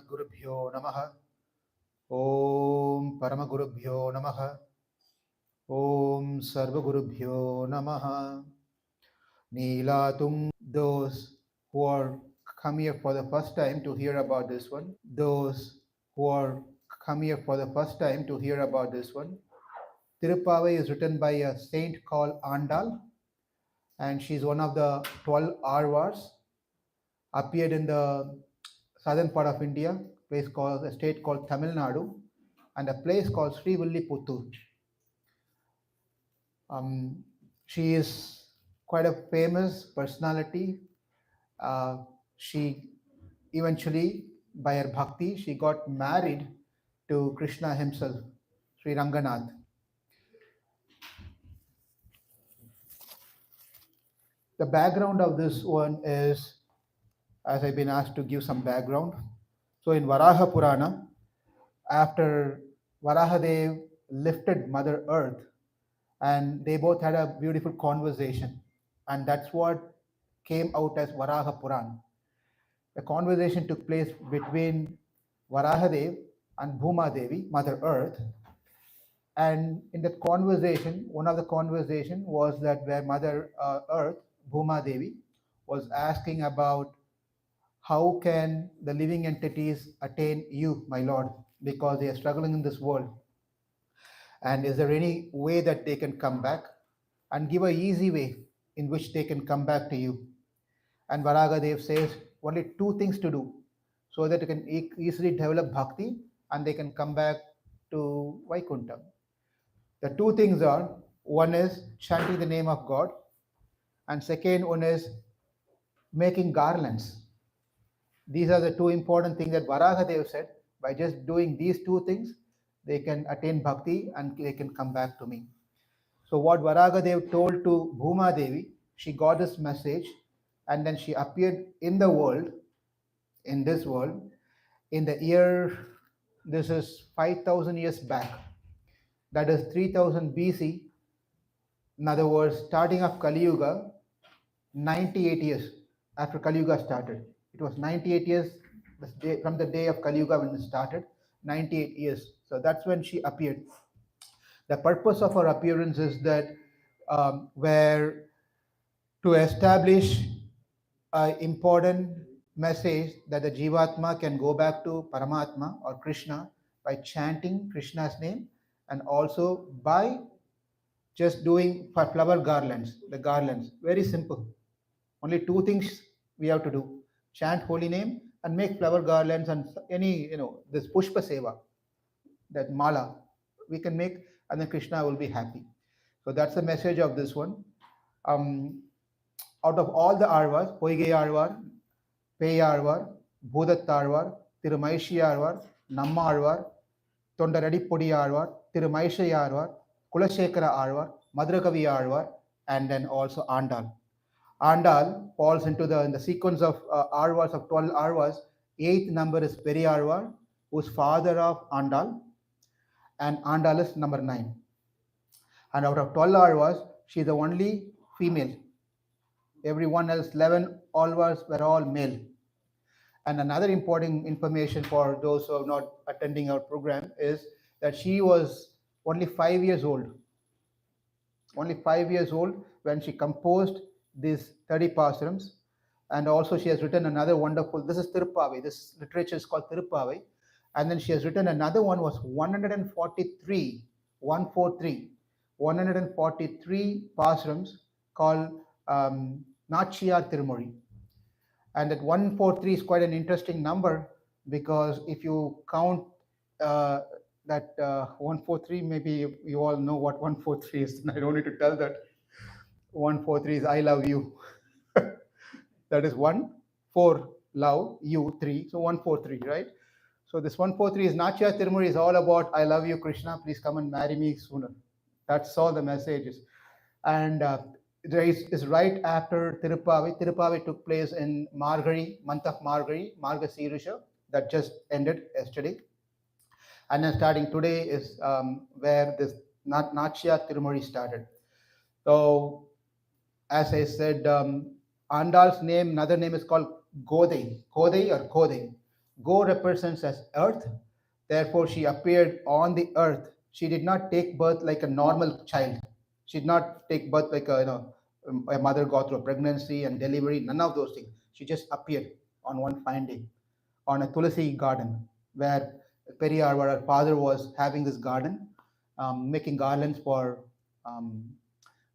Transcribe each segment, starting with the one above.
Asmagurubhyo Namaha. Om Paramagurubhyo Namaha. Om Sarvagurubhyo Namaha. Neelatung. Those who are come here for the first time to hear about this one. Those who are come here for the first time to hear about this one. Tiruppavai is written by a saint called Andal, and she's one of the 12 Arvars. Appeared in the southern part of India, a state called Tamil Nadu, and a place called Srivilliputtur. She is quite a famous personality. She eventually, by her bhakti, she got married to Krishna himself, Sri Ranganath. The background of this one is, as I've been asked to give some background. So in Varaha Purana, after Varahadev lifted Mother Earth, and they both had a beautiful conversation, and that's what came out as Varaha Purana. The conversation took place between Varahadev and Bhuma Devi, Mother Earth, and in that conversation, one of the conversation was that where Mother Earth, Bhuma Devi, was asking about how can the living entities attain you, my Lord, because they are struggling in this world. And is there any way that they can come back, and give a easy way in which they can come back to you? And Varagadev says only two things to do so that you can easily develop bhakti and they can come back to Vaikuntha. The two things are, one is chanting the name of God, and second one is making garlands. These are the two important things that Varagadev said. By just doing these two things, they can attain bhakti and they can come back to me. So what Varagadev told to Bhuma Devi, she got this message, and then she appeared in the world, in this world, in the year, this is 5,000 years back, that is 3000 BC. In other words, starting of Kali Yuga, 98 years after Kali Yuga started. It was 98 years from the day of Kali Yuga when it started, 98 years. So that's when she appeared. The purpose of her appearance is that where to establish an important message that the Jivatma can go back to Paramatma or Krishna by chanting Krishna's name, and also by just doing flower garlands, the garlands. Very simple. Only two things we have to do: chant holy name and make flower garlands, and any, this Pushpa Seva, that mala, we can make, and then Krishna will be happy. So that's the message of this one. Out of all the Arvas, Poige Arvar, Pei Arvar, Bhudat Arvar, Tirumaishi Arvar, Namma Arvar, Tondaradi Podi Arvar, Tirumaishi Arvar, Kulashekara Arvar, Madrakavi Arvar, and then also Andal. Andal falls into in the sequence of Arvas, of 12 Arvas. 8th number is Peri Arvar, who's father of Andal, and Andal is number 9. And out of 12 Arvas, she is the only female. Everyone else, 11 Arvas, were all male. And another important information for those who are not attending our program is that she was only 5 years old. Only 5 years old when she composed these 30 pasarams. And also she has written another wonderful, this is Tiruppavai, this literature is called Tiruppavai. And then she has written another one, was 143 pasarams called Nachiyar Tirumozhi. And that 143 is quite an interesting number, because if you count that 143, maybe you all know what 143 is. I don't need to tell that. 143 is I love you. That is 1, 4, love, you, 3. So 143, right? So this 143 is Nachiyar Tirumozhi, is all about I love you, Krishna, please come and marry me sooner. That's all the message is. And is right after Tiruppavai. Tiruppavai took place in Margari, month of Margari, Margasirusha, that just ended yesterday. And then starting today is where this Nachiyar Tirumozhi started. So, as I said, Andal's name, another name is called Godai or Kodai. Go represents as earth, therefore she appeared on the earth. She did not take birth like a normal child. She did not take birth like a mother got through pregnancy and delivery, none of those things. She just appeared on one fine day on a Tulasi garden where Periyar, where her father was having this garden, making garlands for um,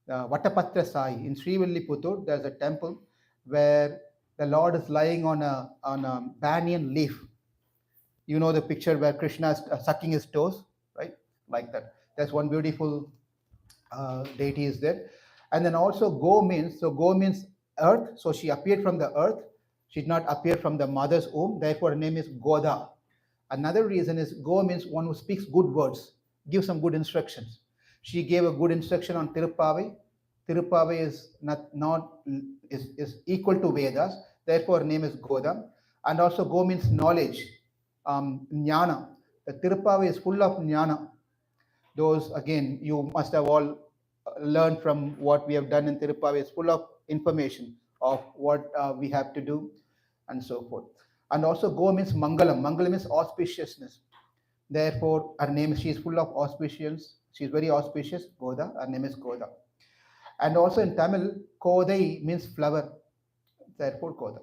Vattapatra Sai. In Srivilliputtur, there's a temple where the Lord is lying on a banyan leaf. You know the picture where Krishna is sucking his toes, right? Like that. There's one beautiful deity is there. And then also go means earth. So she appeared from the earth. She did not appear from the mother's womb. Therefore, her name is Goda. Another reason is go means one who speaks good words, give some good instructions. She gave a good instruction on Tiruppavai. Tiruppavai is not is equal to Vedas. Therefore, her name is Goda. And also go means knowledge, jnana. The Tiruppavai is full of jnana. Those again, you must have all learned from what we have done in Tiruppavai. It's full of information of what we have to do and so forth. And also go means Mangalam. Mangalam is auspiciousness. Therefore, her name, she is full of auspicious. She is very auspicious. Goda. Her name is Goda. And also in Tamil, Kodai means flower. Therefore, Goda.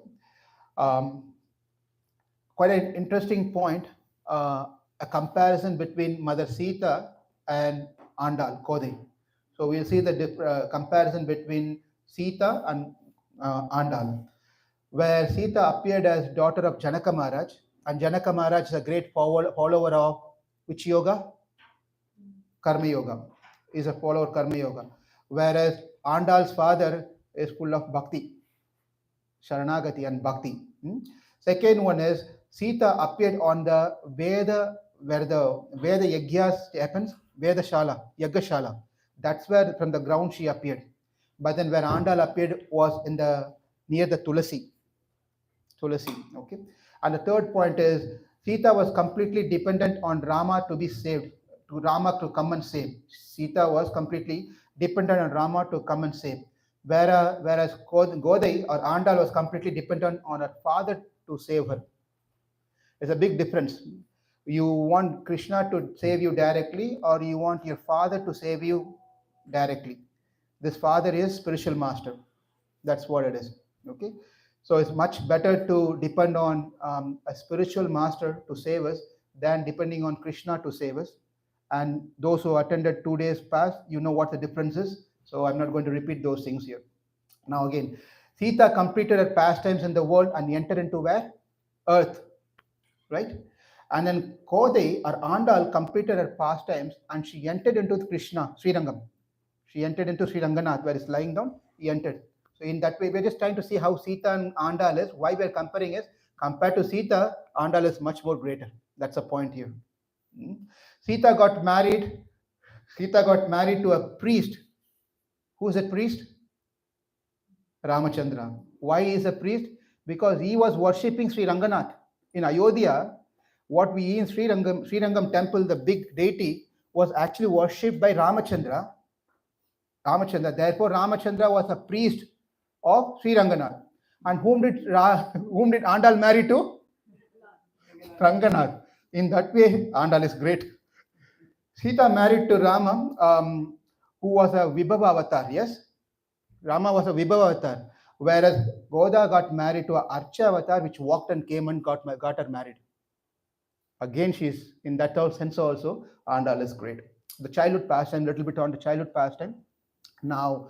Quite an interesting point. A comparison between Mother Sita and Andal, Kodai. So we'll see the comparison between Sita and Andal, where Sita appeared as daughter of Janaka Maharaj, and Janaka Maharaj is a great follower of which yoga? Karma Yoga. Is a follower of Karma Yoga. Whereas Andal's father is full of Bhakti, Sharanagati and Bhakti. Second one is Sita appeared on the Veda, where the Yagyas happens, Veda Shala, Yagashala. That's where from the ground she appeared. But then where Andal appeared was in the near the Tulasi. Okay. And the third point is Sita was completely dependent on Rama to be saved, to Rama to come and save. Sita was completely dependent on Rama to come and save. Whereas Godai or Andal was completely dependent on her father to save her. There's a big difference. You want Krishna to save you directly, or you want your father to save you directly. This father is spiritual master. That's what it is. Okay. So it's much better to depend on a spiritual master to save us than depending on Krishna to save us. And those who attended 2 days past, you know what the difference is. So I'm not going to repeat those things here. Now again, Sita completed her pastimes in the world and entered into where? Earth. Right? And then Kodai or Andal completed her pastimes and she entered into Krishna, Srirangam. She entered into Sri Ranganath, where it's lying down, he entered. So in that way, we're just trying to see how Sita and Andal is. Why we're comparing is, compared to Sita, Andal is much more greater. That's a point here. Sita got married to a priest. Who is a priest? Ramachandra. Why is a priest? Because he was worshipping Sri Ranganath. In Ayodhya, what we see in Sri Rangam temple, the big deity, was actually worshipped by Ramachandra. Therefore, Ramachandra was a priest of Sri Ranganath. And whom did Andal marry to? Ranganath. In that way, Andal is great. Sita married to Rama, who was a Vibhava avatar. Yes, Rama was a Vibhava avatar. Whereas Goda got married to an Archa avatar, which walked and came and got her married. Again, she's in that sense also, Andal is great. The childhood pastime, little bit on the childhood pastime. Now,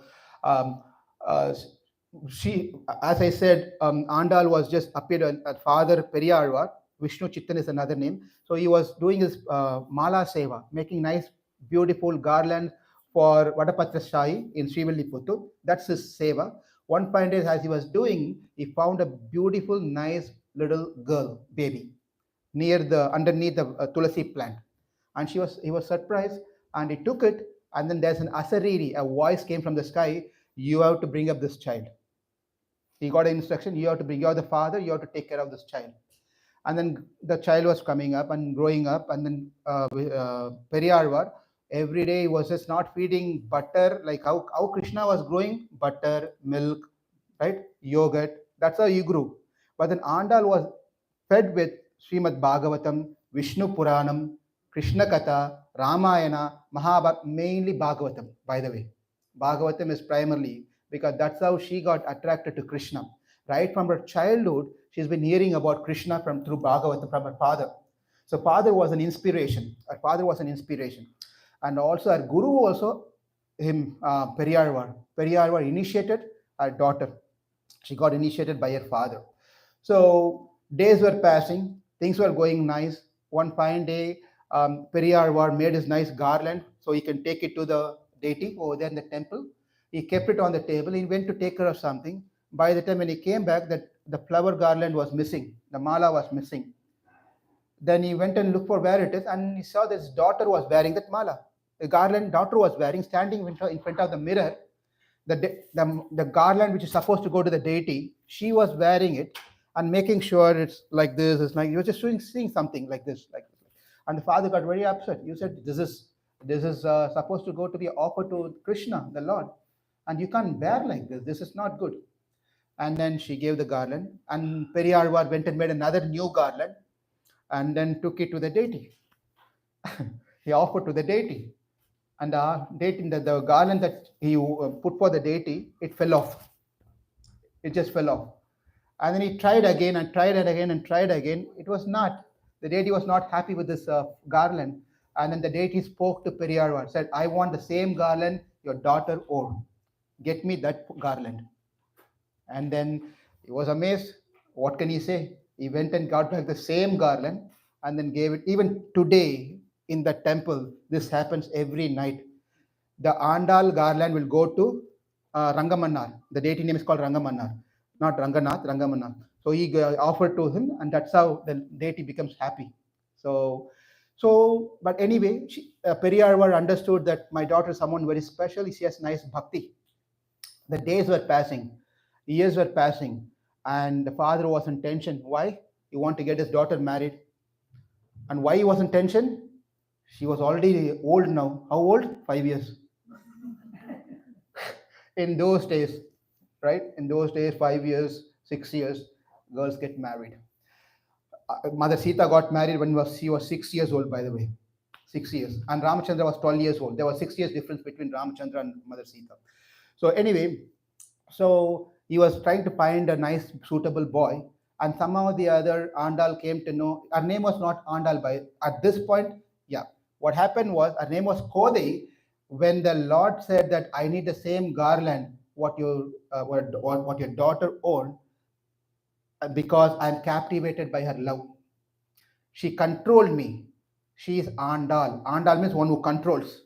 she, as I said, Andal was just appeared at Father Periyar. Vishnu Chittan is another name. So he was doing his Mala Seva, making nice, beautiful garland for Vadapatra Shai in Srivilliputtur. That's his Seva. One point is, as he was doing, he found a beautiful, nice little girl, baby, underneath the Tulasi plant. And he was surprised, and he took it, and then there's an asariri, a voice came from the sky, you have to bring up this child. He got an instruction, you're the father, you have to take care of this child. And then the child was coming up and growing up, and then Periyarvar, every day he was just not feeding butter, like how Krishna was growing, butter, milk, right, yogurt, that's how he grew. But then Andal was fed with Srimad Bhagavatam, Vishnu Puranam, Krishna Katha, Ramayana, Mahabharata, mainly Bhagavatam, by the way. Bhagavatam is primarily because that's how she got attracted to Krishna. Right from her childhood, she's been hearing about Krishna through Bhagavatam from her father. So father was an inspiration. Her father was an inspiration. And also her guru also, him, Periyarvar. Periyarvar initiated her daughter. She got initiated by her father. So days were passing, things were going nice. One fine day, Periyarvar made his nice garland so he can take it to the deity over there in the temple. He kept it on the table. He went to take care of something. By the time when he came back, the flower garland was missing. The mala was missing. Then he went and looked for where it is, and he saw that his daughter was wearing that mala. The garland daughter was wearing, standing in front of the mirror. The garland which is supposed to go to the deity, she was wearing it and making sure it's like this. It's like you were just seeing something like this, like this. And the father got very upset. You said this is supposed to go to be offered to Krishna, the Lord, and you can't wear like this. This is not good. And then she gave the garland, and Periyarvar went and made another new garland, and then took it to the deity. He offered to the deity, and the garland that he put for the deity, it fell off. It just fell off. And then he tried again and tried it again and tried again. It was not. The deity was not happy with this garland. And then the deity spoke to Periyarvar, said, I want the same garland your daughter wore. Get me that garland. And then he was amazed. What can he say? He went and got back the same garland and then gave it. Even today in the temple, this happens every night. The Andal garland will go to Rangamannar. The deity name is called Rangamannar, not Ranganath, Rangamannar. So he offered to him, and that's how the deity becomes happy. But anyway, Periyarvar understood that my daughter is someone very special. She has nice bhakti. The days were passing, years were passing, and the father was in tension. Why? He wanted to get his daughter married. And why he was in tension? She was already old now. How old? 5 years. In those days, right? In those days, 5 years, 6 years, girls get married. Mother Sita got married when she was 6 years old, by the way. 6 years. And Ramachandra was 12 years old. There was 6 years difference between Ramachandra and Mother Sita. So anyway, so he was trying to find a nice, suitable boy. And somehow the other, Andal came to know, her name was not Andal at this point. Yeah. What happened was, her name was Kodai. When the Lord said that I need the same garland what your daughter owned, because I'm captivated by her love. She controlled me. She is Andal. Andal means one who controls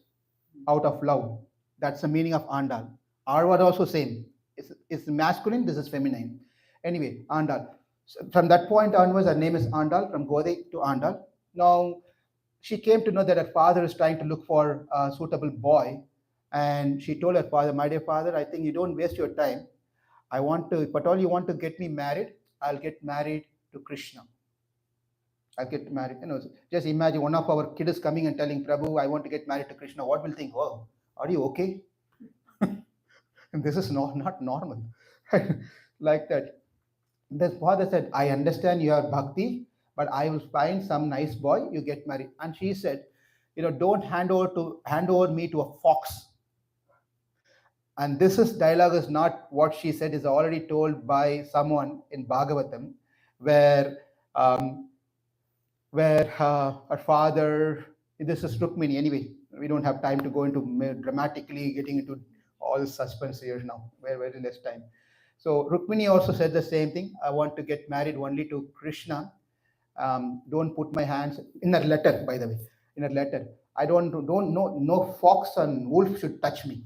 out of love. That's the meaning of Andal. R word also same. It's masculine, this is feminine. Anyway, Andal. So from that point onwards, her name is Andal, from Godai to Andal. Now, she came to know that her father is trying to look for a suitable boy. And she told her father, my dear father, I think you don't waste your time. I want to, if at all you want to get me married, I'll get married to Krishna. I'll get married. Just imagine one of our kids coming and telling Prabhu, I want to get married to Krishna. What will think? Oh, are you okay? And this is not normal. Like that. The father said, I understand you have bhakti, but I will find some nice boy, you get married. And she said, don't hand over me to a fox. And dialogue is not what she said, is already told by someone in Bhagavatam, where her father, this is Rukmini. Anyway, we don't have time to go into dramatically getting into all the suspense here now. Very less time. So Rukmini also said the same thing. I want to get married only to Krishna. Don't put my hands in her letter, by the way. In her letter, I don't know. No fox and wolf should touch me.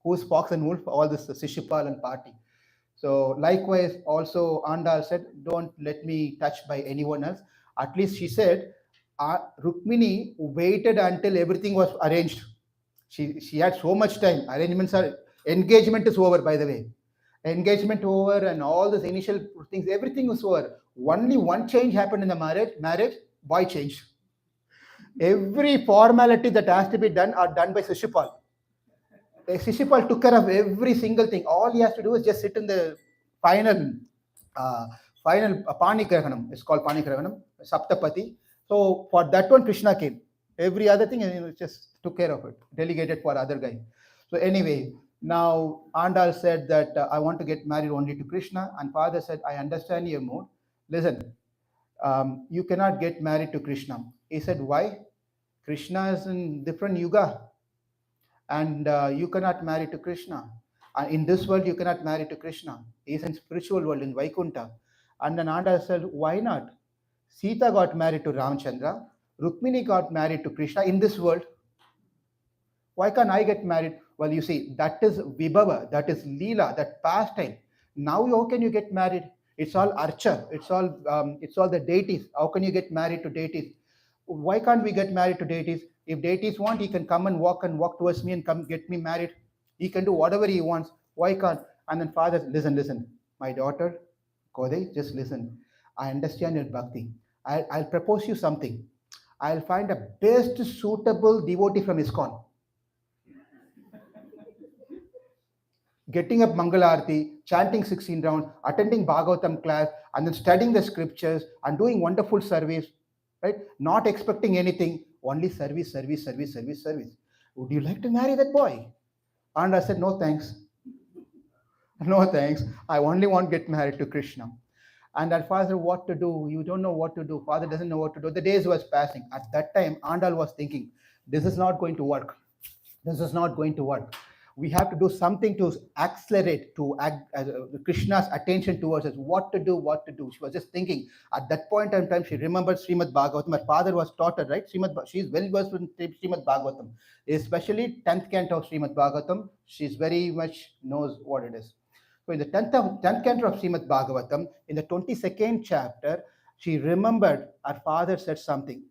Who's fox and wolf? All this Shishupal and party. So likewise, also Andal said, don't let me touch by anyone else. At least she said, Rukmini waited until everything was arranged. She had so much time. Engagement is over, by the way. Engagement over and all this initial things, everything was over. Only one change happened in the marriage, boy changed. Every formality that has to be done are done by Shishupal. Shishupal took care of every single thing. All he has to do is just sit in the final Pani Grahanam. It's called Pani Grahanam. Saptapati. So for that one, Krishna came. Every other thing, just took care of it, delegated for other guy. So anyway, now Andal said that I want to get married only to Krishna, and father said, I understand your mood. Listen, you cannot get married to Krishna. He said, why? Krishna is in different yuga, and you cannot marry to Krishna. In this world, you cannot marry to Krishna. He is in spiritual world in Vaikunta. And then Anda said, why not? Sita got married to Ramchandra. Rukmini got married to Krishna in this world. Why can't I get married? Well, you see, that is Vibhava, that is Leela, that pastime. Now, how can you get married? It's all Archa, it's all the deities. How can you get married to deities? Why can't we get married to deities? If deities want, he can come and walk towards me and come get me married. He can do whatever he wants. Why can't? And then father, listen, my daughter, Kodai, just listen. I understand your bhakti. I'll propose you something. I'll find a best suitable devotee from ISKCON. Getting up Mangalarti, chanting 16 rounds, attending Bhagavatam class, and then studying the scriptures and doing wonderful service, right? Not expecting anything, only service. Would you like to marry that boy? And I said, no thanks. No thanks. I only want to get married to Krishna. And our father, what to do? You don't know what to do. Father doesn't know what to do. The days was passing. At that time, Andal was thinking, this is not going to work. This is not going to work. We have to do something to accelerate, to Krishna's attention towards us. What to do? She was just thinking. At that point in time, she remembered Srimad Bhagavatam. Her father was taught her, right? She's well versed in Srimad Bhagavatam, especially 10th canto of Srimad Bhagavatam. She's very much knows what it is. So in the 10th canto of Srimad Bhagavatam, in the 22nd chapter, she remembered her father said something.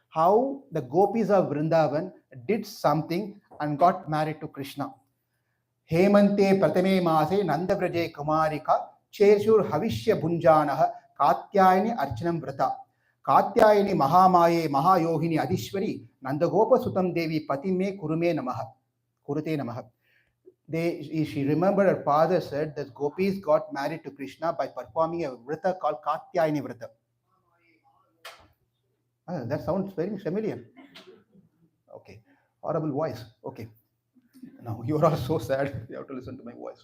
How the gopis of Vrindavan did something and got married to Krishna. Hemante pratame maase Nandabraje Kumarika Cheshur Havishya Bhunjanaha Katyayani Archanam Vrata Katyayani Mahamaye Mahayohini Adishwari Nandagopa Sutam Devi Patime Kurume Namaha Kurute Namaha. She remembered her father said that gopis got married to Krishna by performing a vrata called Katyayani Vrata. That sounds very familiar. Okay, horrible voice. Okay. Now you are all so sad. You have to listen to my voice.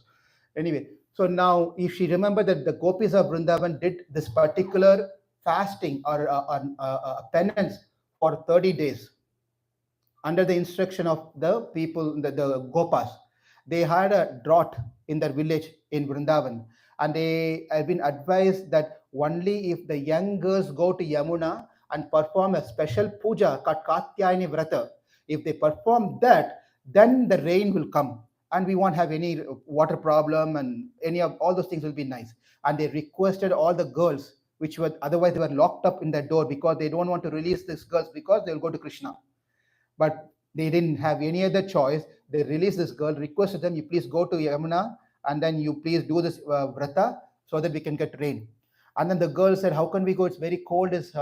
Anyway, so now if she remembered that the gopis of Vrindavan did this particular fasting or penance for 30 days under the instruction of the people, the gopas, they had a drought in their village in Vrindavan, and they have been advised that only if the young girls go to Yamuna and perform a special puja called Katyayani Vrata, if they perform that, then the rain will come and we won't have any water problem and any of all those things will be nice. And they requested all the girls, which were otherwise they were locked up in their door because they don't want to release these girls because they will go to Krishna. But they didn't have any other choice. They released this girl, requested them, you please go to Yamuna and then you please do this vrata so that we can get rain. And then the girl said, how can we go? It's very cold, it's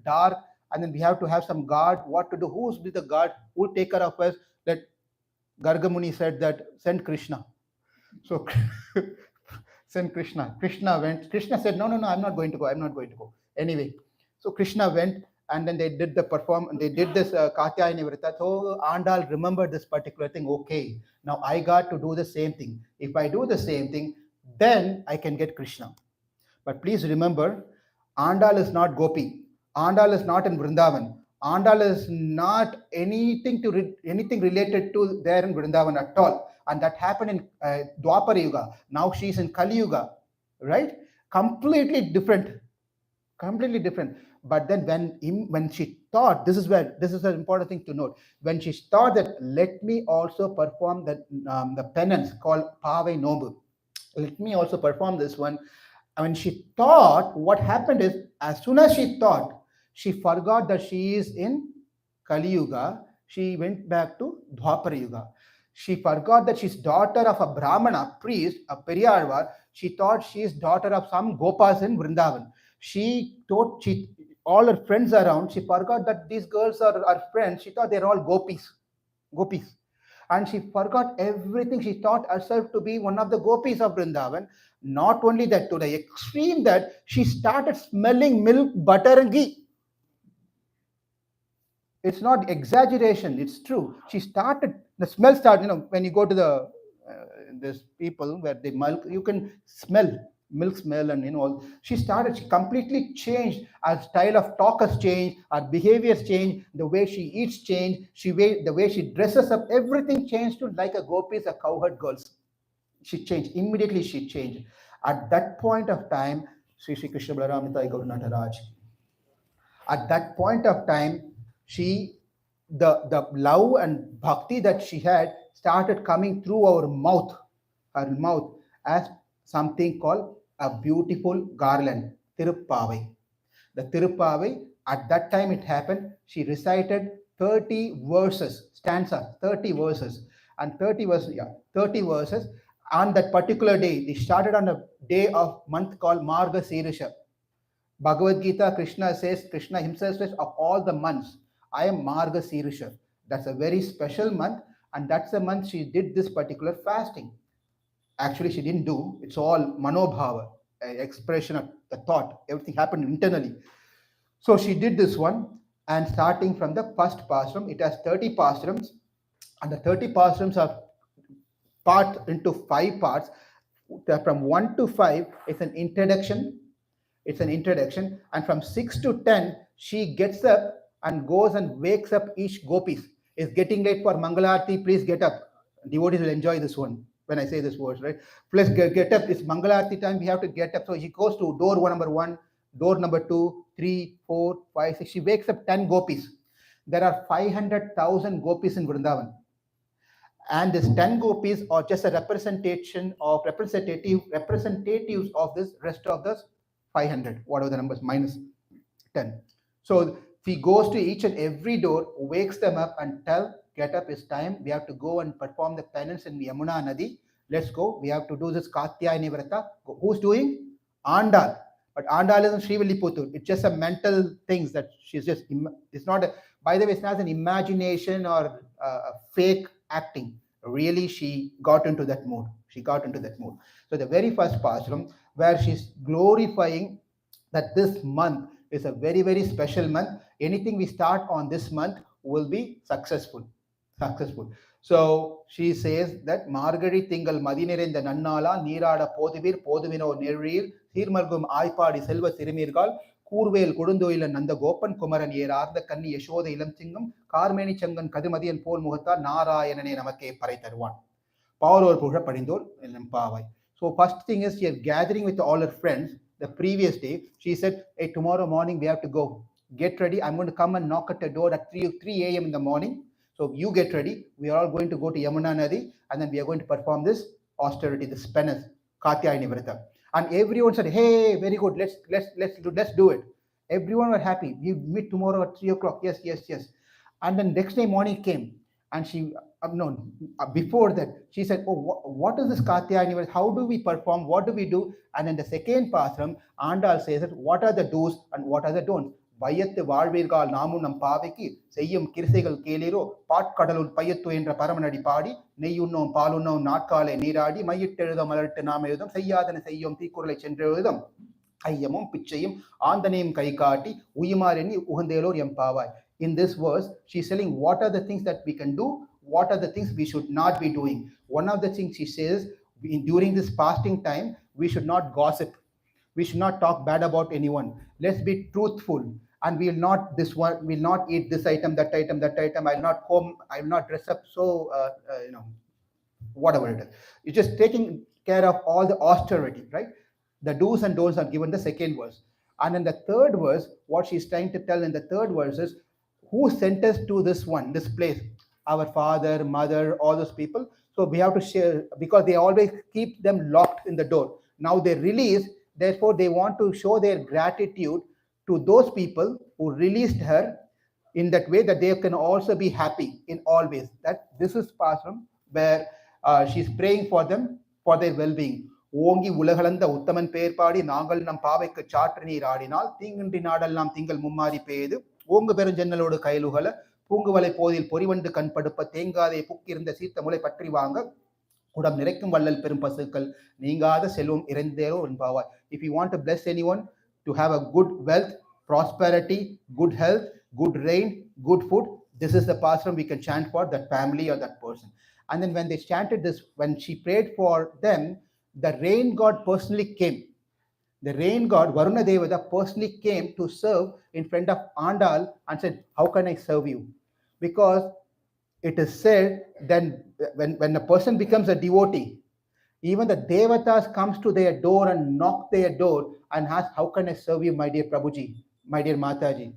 dark, and then we have to have some guard. What to do? Who's be the guard? Who will take care of us? That Gargamuni said that send Krishna. So send Krishna. Krishna went. Krishna said, no, I'm not going to go. Anyway, so Krishna went and then they did this Katyayani Vrata. So Andal remembered this particular thing. Okay, now I got to do the same thing. If I do the same thing, then I can get Krishna. But please remember, Andal is not Gopi. Andal is not in Vrindavan. Andal is not anything related to there in Vrindavan at all. And that happened in Dwapara Yuga. Now she's in Kali Yuga, right? Completely different. But then when she thought, this is an important thing to note. When she thought that let me also perform the penance called Pavai Nobu. Let me also perform this one. When she thought, what happened is, as soon as she thought, she forgot that she is in Kali Yuga. She went back to Dwapara Yuga. She forgot that she's daughter of a Brahmana priest, a Periyarvar. She thought she is daughter of some Gopas in Vrindavan. All her friends around, she forgot that these girls are friends. She thought they're all gopis. And she forgot everything. She thought herself to be one of the gopis of Vrindavan. Not only that, to the extreme that she started smelling milk, butter, and ghee. It's not exaggeration, it's true. She started, the smell started, when you go to the this people where they milk, you can smell milk smell, and she started, she completely changed. Our style of talk has changed, our behaviors changed, the way she eats changed, the way she dresses up, everything changed to like a gopis, a cowherd girls. She changed immediately. She changed at that point of time. Sri Krishna Balaram Nitai Gaur Nataraj. At that point of time, she, the love and bhakti that she had started coming through her mouth, as something called a beautiful garland, Tiruppavai. The Tiruppavai, at that time it happened, she recited 30 verses, stanza, 30 verses, and 30 verses on that particular day. They started on a day of month called Marga Sirisha. Bhagavad Gita, Krishna himself says, of all the months, I am Marga Sirisha. That's a very special month, and that's the month she did this particular fasting. Actually, she didn't do, it's all manobhava, expression of the thought, everything happened internally. So she did this one, and starting from the first pastram, it has 30 pastrams, and the 30 pastrams are part into 5 parts. From 1 to 5, it's an introduction, and from 6 to 10 she gets up and goes and wakes up each gopis. It's getting late for Mangalarti, please get up. Devotees will enjoy this one when I say this words, right? Please get up, it's Mangalarti time, we have to get up. So she goes to door number 1, door number 2, 3, 4, 5, 6. She wakes up 10 gopis. There are 500,000 gopis in Vrindavan, and these 10 gopis are just a representatives of this rest of the 500, whatever the numbers, minus 10. So he goes to each and every door, wakes them up and tell, get up, it's time, we have to go and perform the penance in Yamuna Nadi. Let's go, we have to do this Katyayani Vrata. Who's doing? Andal. But Andal isn't Srivilliputur. It's just a mental things that she's just, it's not, by the way, it's not an imagination or a fake acting. Really, she got into that mood. So the very first pastram, where she's glorifying that this month is a very, very special month. Anything we start on this month will be successful. So she says that Margari Tingal Madinere the Nannala, Nirada Podivir, Podivino Nerir, Sirmargum Aipadi Silva Sirimirgal, Kurvel Kudundoil and Nanda Gopan, Kumaran Yerar, the Kani Yasho, the Ilam Singam, Karmani Changan Kadimadi and Pol Muhata, Nara and Namake Paritar one. Power or Pusha Padindol and Pavai. So first thing is she is gathering with all her friends. The previous day, she said, hey, tomorrow morning we have to go. Get ready. I'm going to come and knock at the door at 3 a.m. in the morning. So you get ready. We are all going to go to Yamuna Nadi, and then we are going to perform this austerity, this penance, Katyayani Vrata. And everyone said, hey, very good. Let's do it. Everyone were happy. We meet tomorrow at 3 o'clock. Yes. And then next day morning came, and she, before that, she said, oh, what is this Katyayani? How do we perform? What do we do? And in the second pastram, Andal says that what are the do's and what are the don'ts? Vayattu Valvirgal Namunam Paviki, Sayum Kirsegal Keliro, Pat Kadalun Payatu Endra Paramanadi Padi, Neyuno, Paluno, Natkale, Niradi, Mayitera Malatanamedum, Sayadan Sayum Tikurle Chendrudum, Ayamum Pichayum, on the name Kaikati, Uyimareni, Uhandelo Yampavai. In this verse, she's telling what are the things that we can do, what are the things we should not be doing. One of the things she says, during this fasting time, we should not gossip. We should not talk bad about anyone. Let's be truthful. And we'll not eat this item, that item. I'll not dress up so, whatever it is. You're just taking care of all the austerity, right? The do's and don'ts are given the second verse. And in the third verse, what she's trying to tell in the third verse is, who sent us to this place? Our father, mother, all those people. So we have to share, because they always keep them locked in the door. Now they release, therefore they want to show their gratitude to those people who released her in that way, that they can also be happy in all ways. That this is pastram where she's praying for them, for their well-being. ஓங்கி உலகளந்த உத்தமன் பெயர் பாடி நாங்கள் நம் பாவைக்கு சாற்று நீர் ஆடினால் தீங்கின்றி நாடெல்லாம் திங்கள் மும்மாறி பெய்து ஓங்கு பெருஞ்சன்னலோடு கயலுகல பூங்குவலை போதில் பொறிவண்டு கண் படுப்ப தேங்காதே புக்கிருந்த சீத்த முளை பற்றி வாங்க குடம் நிறைக்கும் வள்ளல் பெரும் பசுக்கள் நீங்காத செல்வம் இறைந்தேரோ என்பாவாய். If you want to bless anyone to have a good wealth, prosperity, good health, good rain, good food, this is the pastram we can chant for that family or that person. And then when they chanted this, when she prayed for them, the rain god personally came. The rain god Varuna Devata personally came to serve in front of Andal and said, how can I serve you? Because it is said then when a person becomes a devotee, even the devatas comes to their door and knock their door and ask, how can I serve you, my dear Prabhuji, my dear Mataji?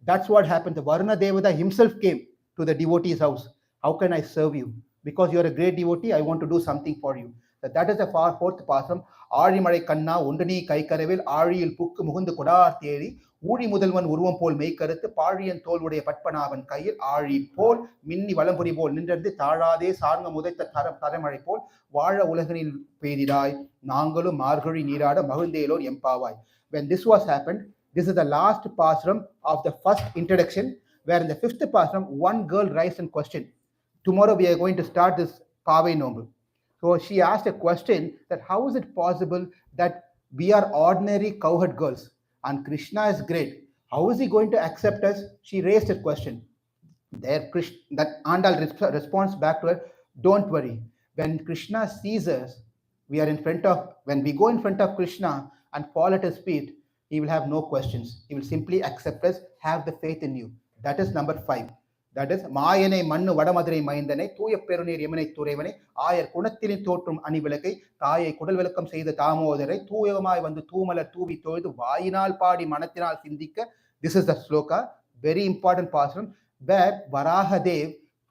That's what happened. The Varuna Devata himself came to the devotee's house. How can I serve you? Because you're a great devotee, I want to do something for you. That is the fourth pasam. ஆழிமழை கண்ணா ஒன்றனி கைக்கரவில் ஆழியில் புக்கு முகுந்து கொடார் தேடி ஊழி முதல்வன் உருவம் போல் மெய்கருத்து பாழியன் தோல்வுடைய பட்பனாவன் கையில் ஆழி போல் மின்னி வலம்புரி போல் நின்றது தாழாதே சார்ந்த முதைத்த தரமழை போல் வாழ உலகனில் பெய்திடாய் நாங்களும் மார்கழி நீராட மகிழ்ந்தேலோர் எம்பாவாய். When this was happened, this is the last pasram of the first introduction, where in the fifth pasram one girl raised a question. Tomorrow we are going to start this Pavai Noble. So she asked a question that how is it possible that we are ordinary cowherd girls and Krishna is great? How is he going to accept us? She raised a question. There, that Andal responds back to her, don't worry. When Krishna sees us, when we go in front of Krishna and fall at his feet, he will have no questions. He will simply accept us, have the faith in you. That is number 5. That is மாயனை மண்ணு வடமதுரை மைந்தனை தூய பெருநீர் யமுனை துறைவனை ஆயர் குணத்தினின் தோற்றும் அணிவிளக்கை தாயை குடல் விளக்கம் செய்த தாமோதரை தூயமாய் வந்து தூமலர் தூவி தொழுது வாயினால் பாடி மனத்தினால் சிந்திக்க. This is the sloka, very important pasram, where Varahadev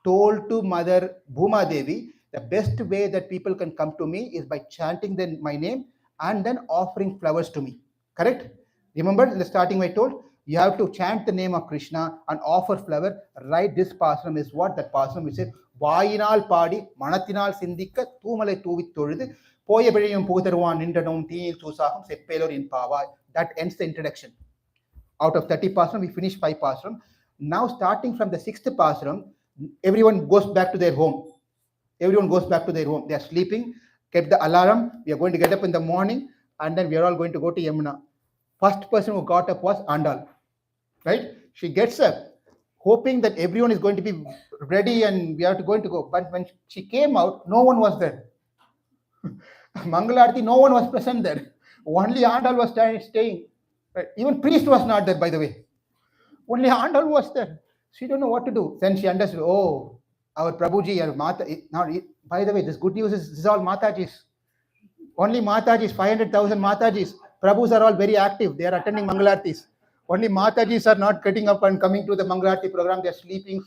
told to Mother Bhuma Devi, the best way that people can come to me is by chanting my name and then offering flowers to me. Correct? Remember in the starting I told, you have to chant the name of Krishna and offer flower. Right, this pasram is what that pasram which says வாயினால் பாடி மனத்தினால் சிந்திக்க தூமலை தூவி தொழுது போய பிழையும் புகுதருவான் நின்றனும் தீயில் தூசாகும் செப்பேலோர் என் பாவாய். That ends the introduction. Out of 30 pasram, we finished 5 pasram. Now starting from the 6th pasram, everyone goes back to their home. Everyone goes back to their home. They are sleeping, kept the alarm. We are going to get up in the morning and then we are all going to go to Yamuna. First person who got up was Andal. Right? She gets up, hoping that everyone is going to be ready and we are going to go. But when she came out, no one was there. Mangalarti, no one was present there. Only Andal was staying. Right? Even priest was not there, by the way. Only Andal was there. She don't know what to do. Then she understood, oh, our Prabhuji, our Mata. Now, by the way, this good news is this is all Matajis. Only Matajis, 500,000 Matajis. Prabhus are all very active. They are attending Mangalartis. Only Matajis are not getting up and coming to the Mangalarti program. They are sleeping.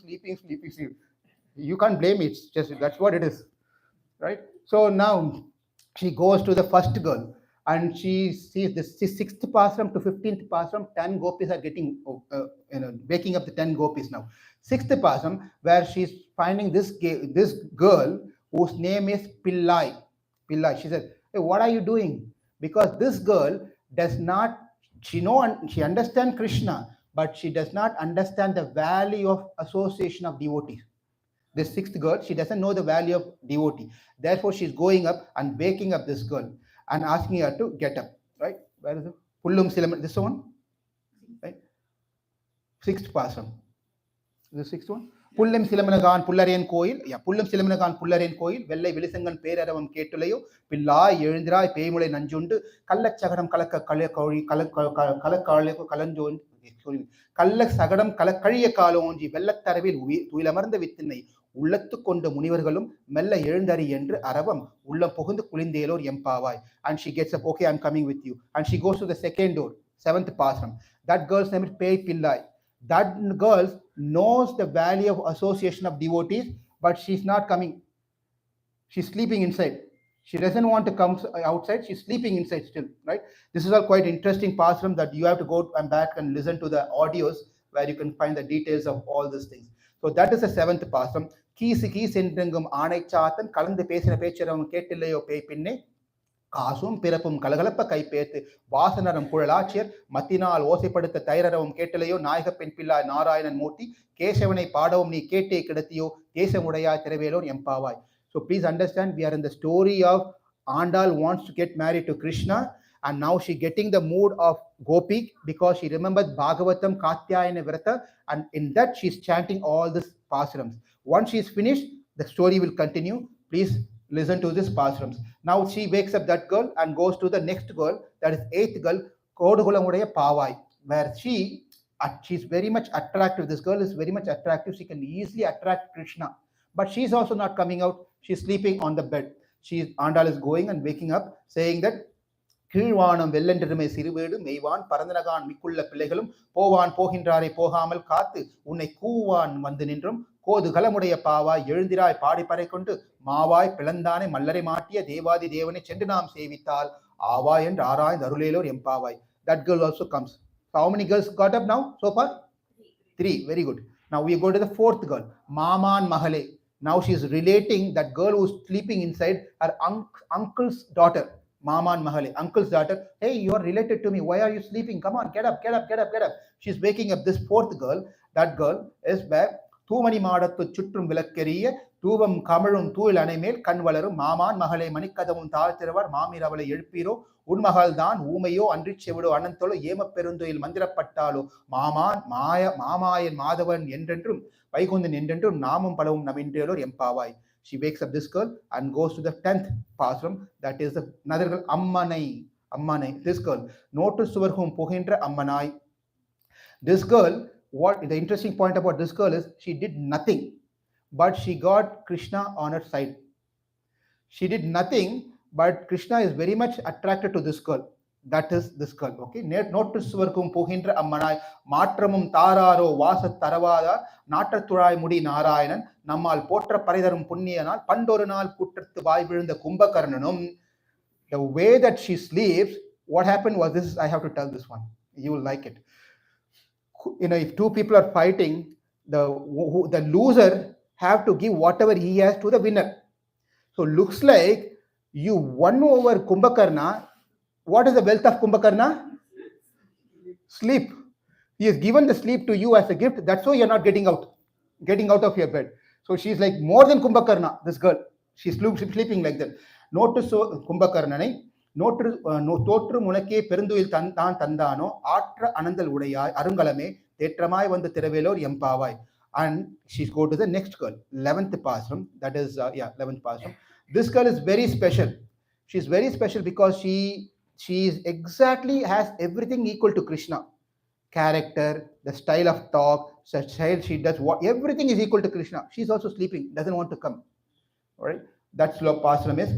You can't blame it. It's just that's what it is, right? So now she goes to the first girl and she sees this 6th pasram to 15th pasram. 10 gopis are getting waking up the 10 gopis now. 6th pasram where she's finding this girl whose name is Pillai. She said, hey, what are you doing? Because this girl does not. She understands Krishna, but she does not understand the value of association of devotees. This 6th girl, she doesn't know the value of devotee. Therefore, she's going up and waking up this girl and asking her to get up. Right? Where is it? Pullum Silam. This one? Right? 6th pasram. The 6th one? புல்லம் சிலமனகான் புல்லரேன் கோயில், புல்லம் சிலமனகான் புல்லரேன் கோயில் வெள்ளை வெளிசங்கன் பேரரவம் கேட்டுலையோ பில்லாய் எழுந்திராய் பேய்முளை நஞ்சுண்டு கள்ளச்சகடம் கலக்க கழி கலஞ்சோன் கள்ள சகடம் கலக்கழிய காலோஞ்சி வெள்ளத்தரவில் துயிலமர்ந்த வித்தினை உள்ளத்து கொண்ட முனிவர்களும் மெல்ல எழுந்தறி என்று அரவம் உள்ளம் புகுந்து குளிந்தேலோர் எம்பாவாய். And she gets up, okay, I'm coming with you. And she goes to the second door, 7th pasram. That girl's name is Pei Pillai. That girl knows the value of association of devotees, but she's not coming. She's sleeping inside. She doesn't want to come outside. She's sleeping inside still, right? This is all quite interesting pasram that you have to go and back and listen to the audios where you can find the details of all these things. So that is the 7th pasram. கீசு என்றெங்கும் ஆணை சாத்தன் கலந்து பேசின பேச்சரவன் கேட்டில்லையோ பேய் பின்னே காசும் பிறப்பும் கலகலப்ப கைப்பேத்து வாசனரம் குழலாட்சியர் மத்தினால் ஓசைப்படுத்த தைரரவும் கேட்டலையோ நாயக பெண் பிள்ளாய் நாராயணன் மூர்த்தி கேசவனை பாடவும் நீ கேட்டே கிடத்தியோ தேசமுடையாய் திரவேலோர் எம்பாவாய். So please understand, we are in the story of Andal wants to get married to Krishna, and now she getting the mood of Gopi because she remembers Bhagavatam Katyayana Vrata, and in that she's chanting all these pasarams. Once she's finished, the story will continue. Please listen to this pasarams. Now she wakes up that girl and goes to the next girl, that is eighth girl, Kodugulamudaya Pavai, where she's very much attractive. This girl is very much attractive. She can easily attract Krishna, but she's also not coming out. She's sleeping on the bed. Andal is going and waking up, saying that கீழ்வானம் வெள்ளென்றமை சிறுவேடு மெய்வான் பரந்தனகான் மிக்குள்ள பிள்ளைகளும் போவான் போகின்றாரை போகாமல் காத்து உன்னை கூவான் வந்து நின்றும் கோது கலமுடைய பாவாய் எழுந்திராய் பாடி பறை கொண்டு மாவாய் பிளந்தானை மல்லரை மாட்டிய தேவாதி தேவனை சென்று நாம் சேவித்தால் ஆவாய் என்று ஆராய்ந்து அருளேலோர் எம்பாவாய். That girl also comes. So how many girls got up now so far? Three. Very good. Now we go to the fourth girl, Maman Mahale. Now she is relating that girl who's sleeping inside her uncle's daughter. Maman Mahale, uncle's daughter. Hey, you are related to me. Why are you sleeping? Come on, get up, get up, get up, get up. She's waking up this fourth girl. That girl is back. தூமணி மாடத்து சுற்றும் விளக்கெரிய தூவம் கமழும் தூள் அணைமேல் கண் வளரும் மாமான் மகளை மணிக்கதவும் தாழ்த்திருவார் மாமீர் அவளை எழுப்பீரோ உன்மகள் தான் ஊமையோ அன்றி செவிடோ அனந்தோளோ ஏம பெருந்துயில் மந்திரப்பட்டாலோ மாமான் மாமாயன் மாதவன் என்றென்றும் வைகுந்தன் என்றென்றும் நாமும் பலவும் நமின்றேலோர் எம்பாவாய். She wakes up this girl and goes to the 10th pasram, that is another girl, Ammanai. This girl, notice suvarhum pohindra Ammanai. This girl, what the interesting point about this girl is, she did nothing, but she got Krishna on her side. She did nothing, but Krishna is very much attracted to this girl. That is this girl. Okay, notice suvarhum pohindra Ammanai மாற்றமும் தாராரோ வாச தரவாதா நாற்றத்துழாய் முடி நாராயணன் நம்மால் போற்ற பரைதரும் புண்ணியனால் பண்டொரு நாள் கூற்றத்து வாய் விழுந்த கும்பகர்ணனும். The way that she sleeps, what happened was this. I have to tell this one. You will like it. You know, if two people are fighting, the loser have to give whatever he has to the winner. So looks like you won over Kumbhakarna. What is the wealth of Kumbhakarna? Sleep. He has given the sleep to you as a gift. That's why you're not getting out of your bed. So she's like more than Kumbhakarna, this girl. She's sleeping like that. Notice Kumbhakarnai, தோற்று முனக்கே பெருந்துயில் தான் தந்தானோ ஆற்ற அனந்தல் உடையாய் அருங்கலமே தேற்றமாய் வந்து திரவேலோர் எம்பாவாய். And she's go to the next girl, 11th pasram. That is 11th pasram. This girl is very special. She's very special because she is exactly has everything equal to Krishna. Character, the style of talk, the style she does, everything is equal to Krishna. She's also sleeping, doesn't want to come. All right, that sloka pasram is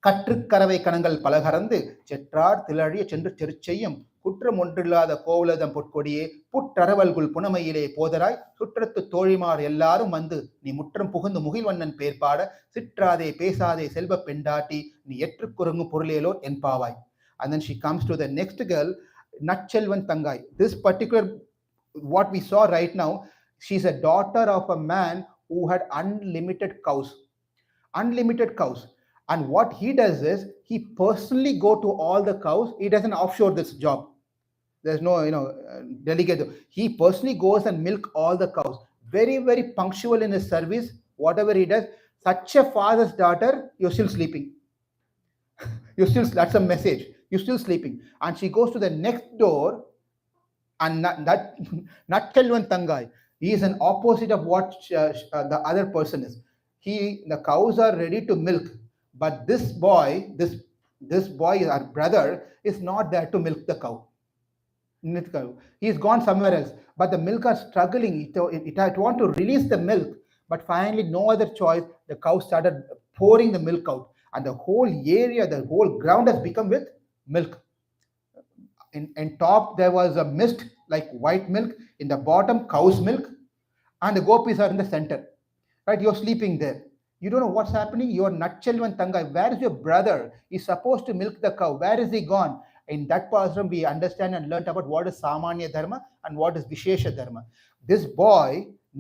கற்றுக்கரவை கணங்கள் பலகறந்து செற்றார் திளழிய சென்று செருச்செய்யும் குற்றம் ஒன்றில்லாத கோவலதம் பொற்கொடியே புற்றரவல்குள் புனமையிலே போதராய் சுற்றத்து தோழிமார் எல்லாரும் வந்து நீ முற்றம் புகுந்து முகில்வண்ணன் பேர்பாட சிற்றாதே பேசாதே செல்வ பெண்டாட்டி நீ எற்றுக்குறுங்கும் பொருளேலோ என்பாவாய். And then she comes to the next girl, Natchelvan Tangai. This particular, what we saw right now, she's a daughter of a man who had unlimited cows. And what he does is, he personally go to all the cows. He doesn't offshore this job. There's no, delegate. He personally goes and milk all the cows. Very, very punctual in his service. Whatever he does, such a father's daughter, you're still sleeping. That's a message. You're still sleeping. And she goes to the next door, and that Natchelvan Tangai, he is an opposite of what the other person is. The cows are ready to milk, but this boy, our brother, is not there to milk the cow. He's gone somewhere else. But the milk are struggling. It want to release the milk, but finally no other choice. The cow started pouring the milk out, and the whole area, the whole ground has become with milk. In top there was a mist like white milk. In the bottom, cow's milk, and the gopis are in the center. Right? You're sleeping there. You don't know what's happening. You're Natchelvan Tangai. Where is your brother? He's supposed to milk the cow. Where is he gone? In that pasram, we understand and learned about what is Samanya Dharma and what is Vishesha Dharma. This boy,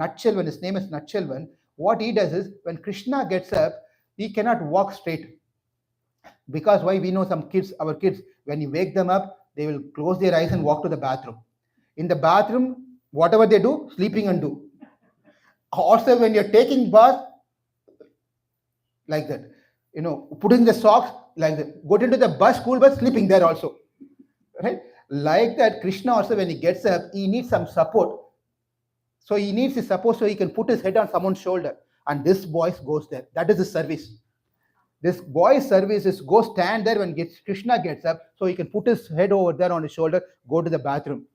Natchelvan, his name is Natchelvan. What he does is, when Krishna gets up, he cannot walk straight. Because why? We know some kids, our kids, when you wake them up, they will close their eyes and walk to the bathroom. In the bathroom, whatever they do, sleeping and do. Also, when you're taking bath, like that. Putting the socks like that. Got into the bus, school bus, sleeping there also, right? Like that, Krishna also, when he gets up, he needs some support. So he needs his support so he can put his head on someone's shoulder. And this boy goes there. That is his service. This boy's service is go stand there when Krishna gets up so he can put his head over there on his shoulder, go to the bathroom.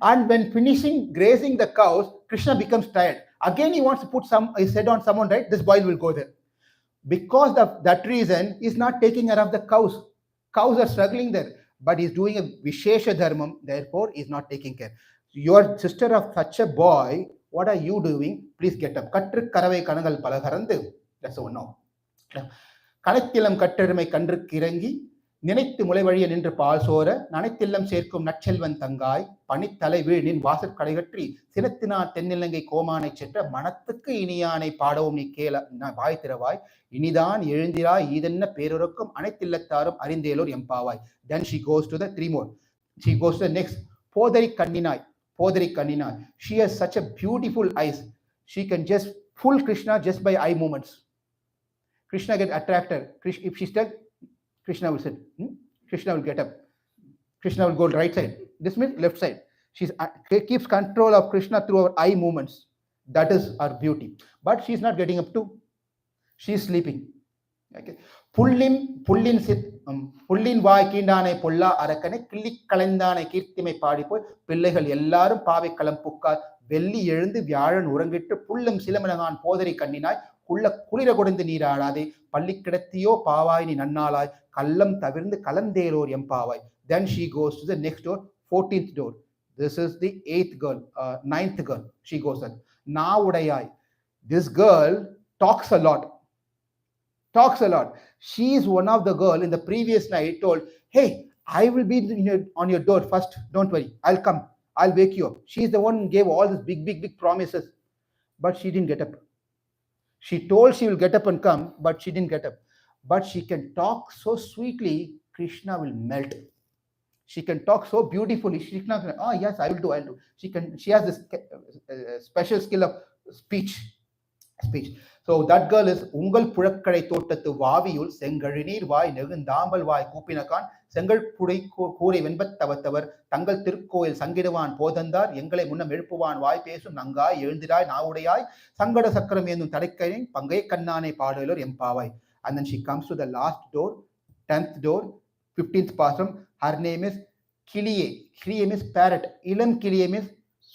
And when finishing grazing the cows, Krishna becomes tired. Again, he wants to put his head on someone, right? This boy will go there. Because of that reason, he's not taking care of the cows. Cows are struggling there, but he's doing a Vishesha Dharmam, therefore, he's not taking care. Your sister of such a boy, what are you doing? Please get up. Katru karavai kanagal palagarandu. That's all. No. Kanathilam katterumai kandru kirangi. நினைத்து முளைவழிய நின்று பால் சோர நனைத்தில்லம் சேர்க்கும் நற்செல்வன் தங்காய் பனித்தலை வீழின் வாசற் கடைகற்றி சினத்தினார் தென்னிலங்கை கோமானை சென்ற மனத்துக்கு இனியானை பாடவும் நீ கேள வாய் திறவாய் இனிதான் எழுந்திராய் ஈதென்ன பேருறக்கும் அனைத்தில்லத்தாரும் அறிந்தேலோர் எம்பாவாய். Then she goes to the three more. She goes to the next. போதரி கண்ணினாய், போதரி கண்ணினாய். She has such a beautiful eyes. She can just fool Krishna just by eye movements. Krishna get attracted. If she said, Krishna will sit. Krishna will get up. Krishna will go right side. This means left side. She keeps control of Krishna through her eye movements. That is her beauty. But she's not getting up too. She's sleeping. Okay. புள்ளின் வாய் கீண்டானை பொல்லா அரக்கனை கிள்ளி கலைந்தானை கீர்த்திமை பாடிப்போய் பிள்ளைகள் எல்லாரும் பாவை களம் புக்கார் வெள்ளி எழுந்து வியாழன் உறங்கிட்டு புல்லும் சிலமனகான் போதரி கண்ணினாய் குளிர கொடுந்து நீராடாதே பள்ளி கிடத்தியோ பாவாய் நீ நன்னாளாய் கள்ளம் தவிர்ந்து கலந்தேலோர் எம்பாவாய். Then she goes to the next door, 14th door. This is the 8th girl, 9th girl. She goes there. Na udayai. This girl talks a lot. She is one of the girl in the previous night told, hey, I will be on your door first. Don't worry. I'll come. I'll wake you up. She is the one who gave all these big promises. But she didn't get up. She told she will get up and come, but she didn't get up. But she can talk so sweetly, Krishna will melt. She can talk so beautifully. Krishna can, yes, I'll do. She has this special skill of speech. So that girl is உங்கள் புழக்கடை தோட்டத்து வாவியுள் செங்கழிநீர் வாய் நெகுந்தாம்பல் வாய் கூப்பினகான் செங்கல் புடை கூரை வெண்பத்தவத்தவர் தங்கள் திருக்கோயில் சங்கிடுவான் போதந்தார் எங்களை முன்னம் எழுப்புவான் வாய் பேசும் நங்காய் எழுந்திராய் நாவுடையாய் சங்கட சக்கரம் ஏந்தும் தடைக்கை பங்கை கண்ணானை பாடலோர் எம்பாவாய். And then she comes to the last door, 10th door, 15th pastram. Her name is Kiliye. Kiliye means parrot. Ilam Kiliye means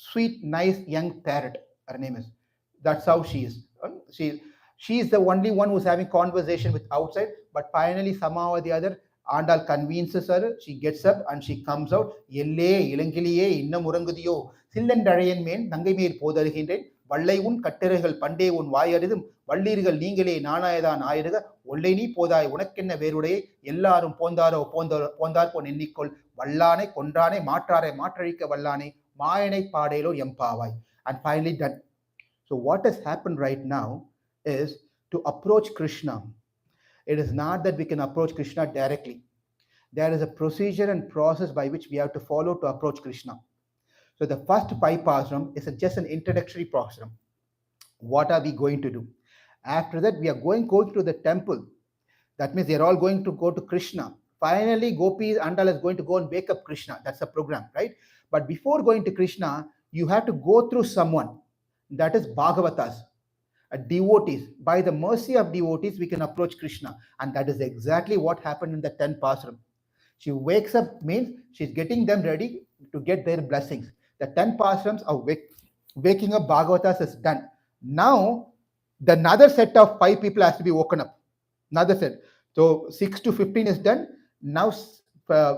sweet, nice, young parrot. Her name is. That's how she is. She is the only one who's having conversation with outside, but finally somehow or the other, Andal convinces her. She gets up and she comes out. Yelle ilangiliye innam urangudhiyo sillendarayan men nangai meer podaruginden வள்ளை உன் கட்டரைகள் பண்டே உன் வாயறிதும் வள்ளீர்கள் நீங்களே நானாயதான் ஆயிடுக ஒல்லை நீ போதாய் உனக்கென்ன வேறுடைய எல்லாரும் போந்தார் phone எண்ணிக்கொள் வல்லானை கொன்றானை மாற்றாரை மாற்றழிக்க வல்லானை மாயனை பாடேலோ எம்பாவாய். And finally done. So what has happened right now is to approach Krishna. It is not that we can approach Krishna directly. There is a procedure and process by which we have to follow to approach Krishna. So the first 5 pastram is just an introductory pastram. What are we going to do? After that, we are going to the temple. That means they are all going to go to Krishna. Finally, Gopis Andal is going to go and wake up Krishna. That's the program, right? But before going to Krishna, you have to go through someone. That is Bhagavatas, devotees. By the mercy of devotees, we can approach Krishna. And that is exactly what happened in the 10th pastram. She wakes up means she's getting them ready to get their blessings. The 10 pasrams of waking up Bhagavatas is done. Now, another set of 5 people has to be woken up. Another set. So 6 to 15 is done. Now,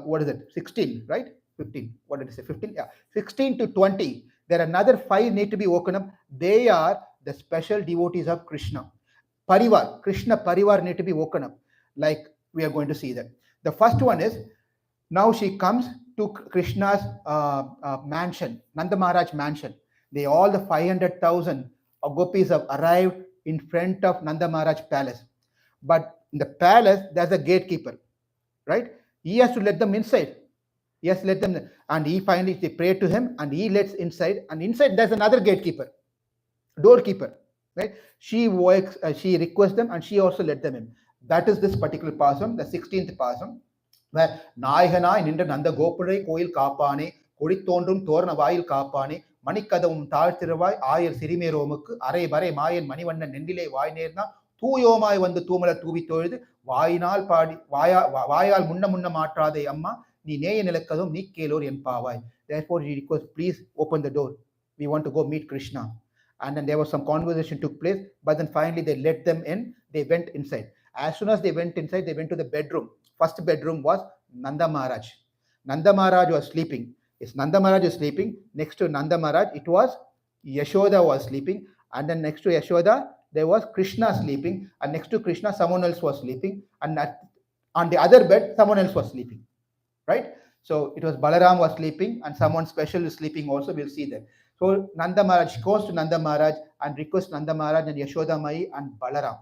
what is it? 16, right? 15. What did I say? 15? Yeah. 16 to 20. There are another 5 need to be woken up. They are the special devotees of Krishna. Parivar, Krishna Parivar need to be woken up. Like we are going to see that. The first one is, now she comes to Krishna's mansion, Nanda Maharaj mansion. All the 500,000 gopis have arrived in front of Nanda Maharaj palace. But in the palace, there's a gatekeeper, right? He has to let them inside. Yes, let them. And he finally, they pray to him and he lets inside. And inside, there's another gatekeeper, doorkeeper. right? She works, she requests them, and she also let them in. That is this particular pasam, the 16th pasam, where நாயகனாய் நின்ற நந்த கோபுரை கோயில் காப்பானே கொடி தோன்றும் தோரண வாயில் காப்பானே மணிக்கதவும் தாழ்த்திருவாய் ஆயர் சிறுமேரோமுக்கு அரை வரை மாயன் மணிவண்ணன் நெண்டிலே வாய் நேர்னா தூயோமாய் வந்து தூமலர் தூவி தொழுது வாயினால் பாடி வாயால் முன்ன முன்ன மாற்றாதே அம்மா நீ நேய நிலக்கதும் நீ கேளோர் என் Therefore he requests, please open the door, we want to go meet Krishna. And then there was some conversation took place, but then finally they let them in. They went inside. As soon as they went inside, they went to the bedroom. First bedroom was Nanda Maharaj. Nanda Maharaj was sleeping. Yes, Nanda Maharaj is sleeping. Next to Nanda Maharaj, it was Yashoda was sleeping. And then next to Yashoda, there was Krishna sleeping. And next to Krishna, someone else was sleeping. And on the other bed, someone else was sleeping. Right? So it was Balaram was sleeping, and someone special is sleeping also. We'll see that. So Nanda Maharaj goes to Nanda Maharaj and requests Nanda Maharaj and Yashoda Mai and Balaram.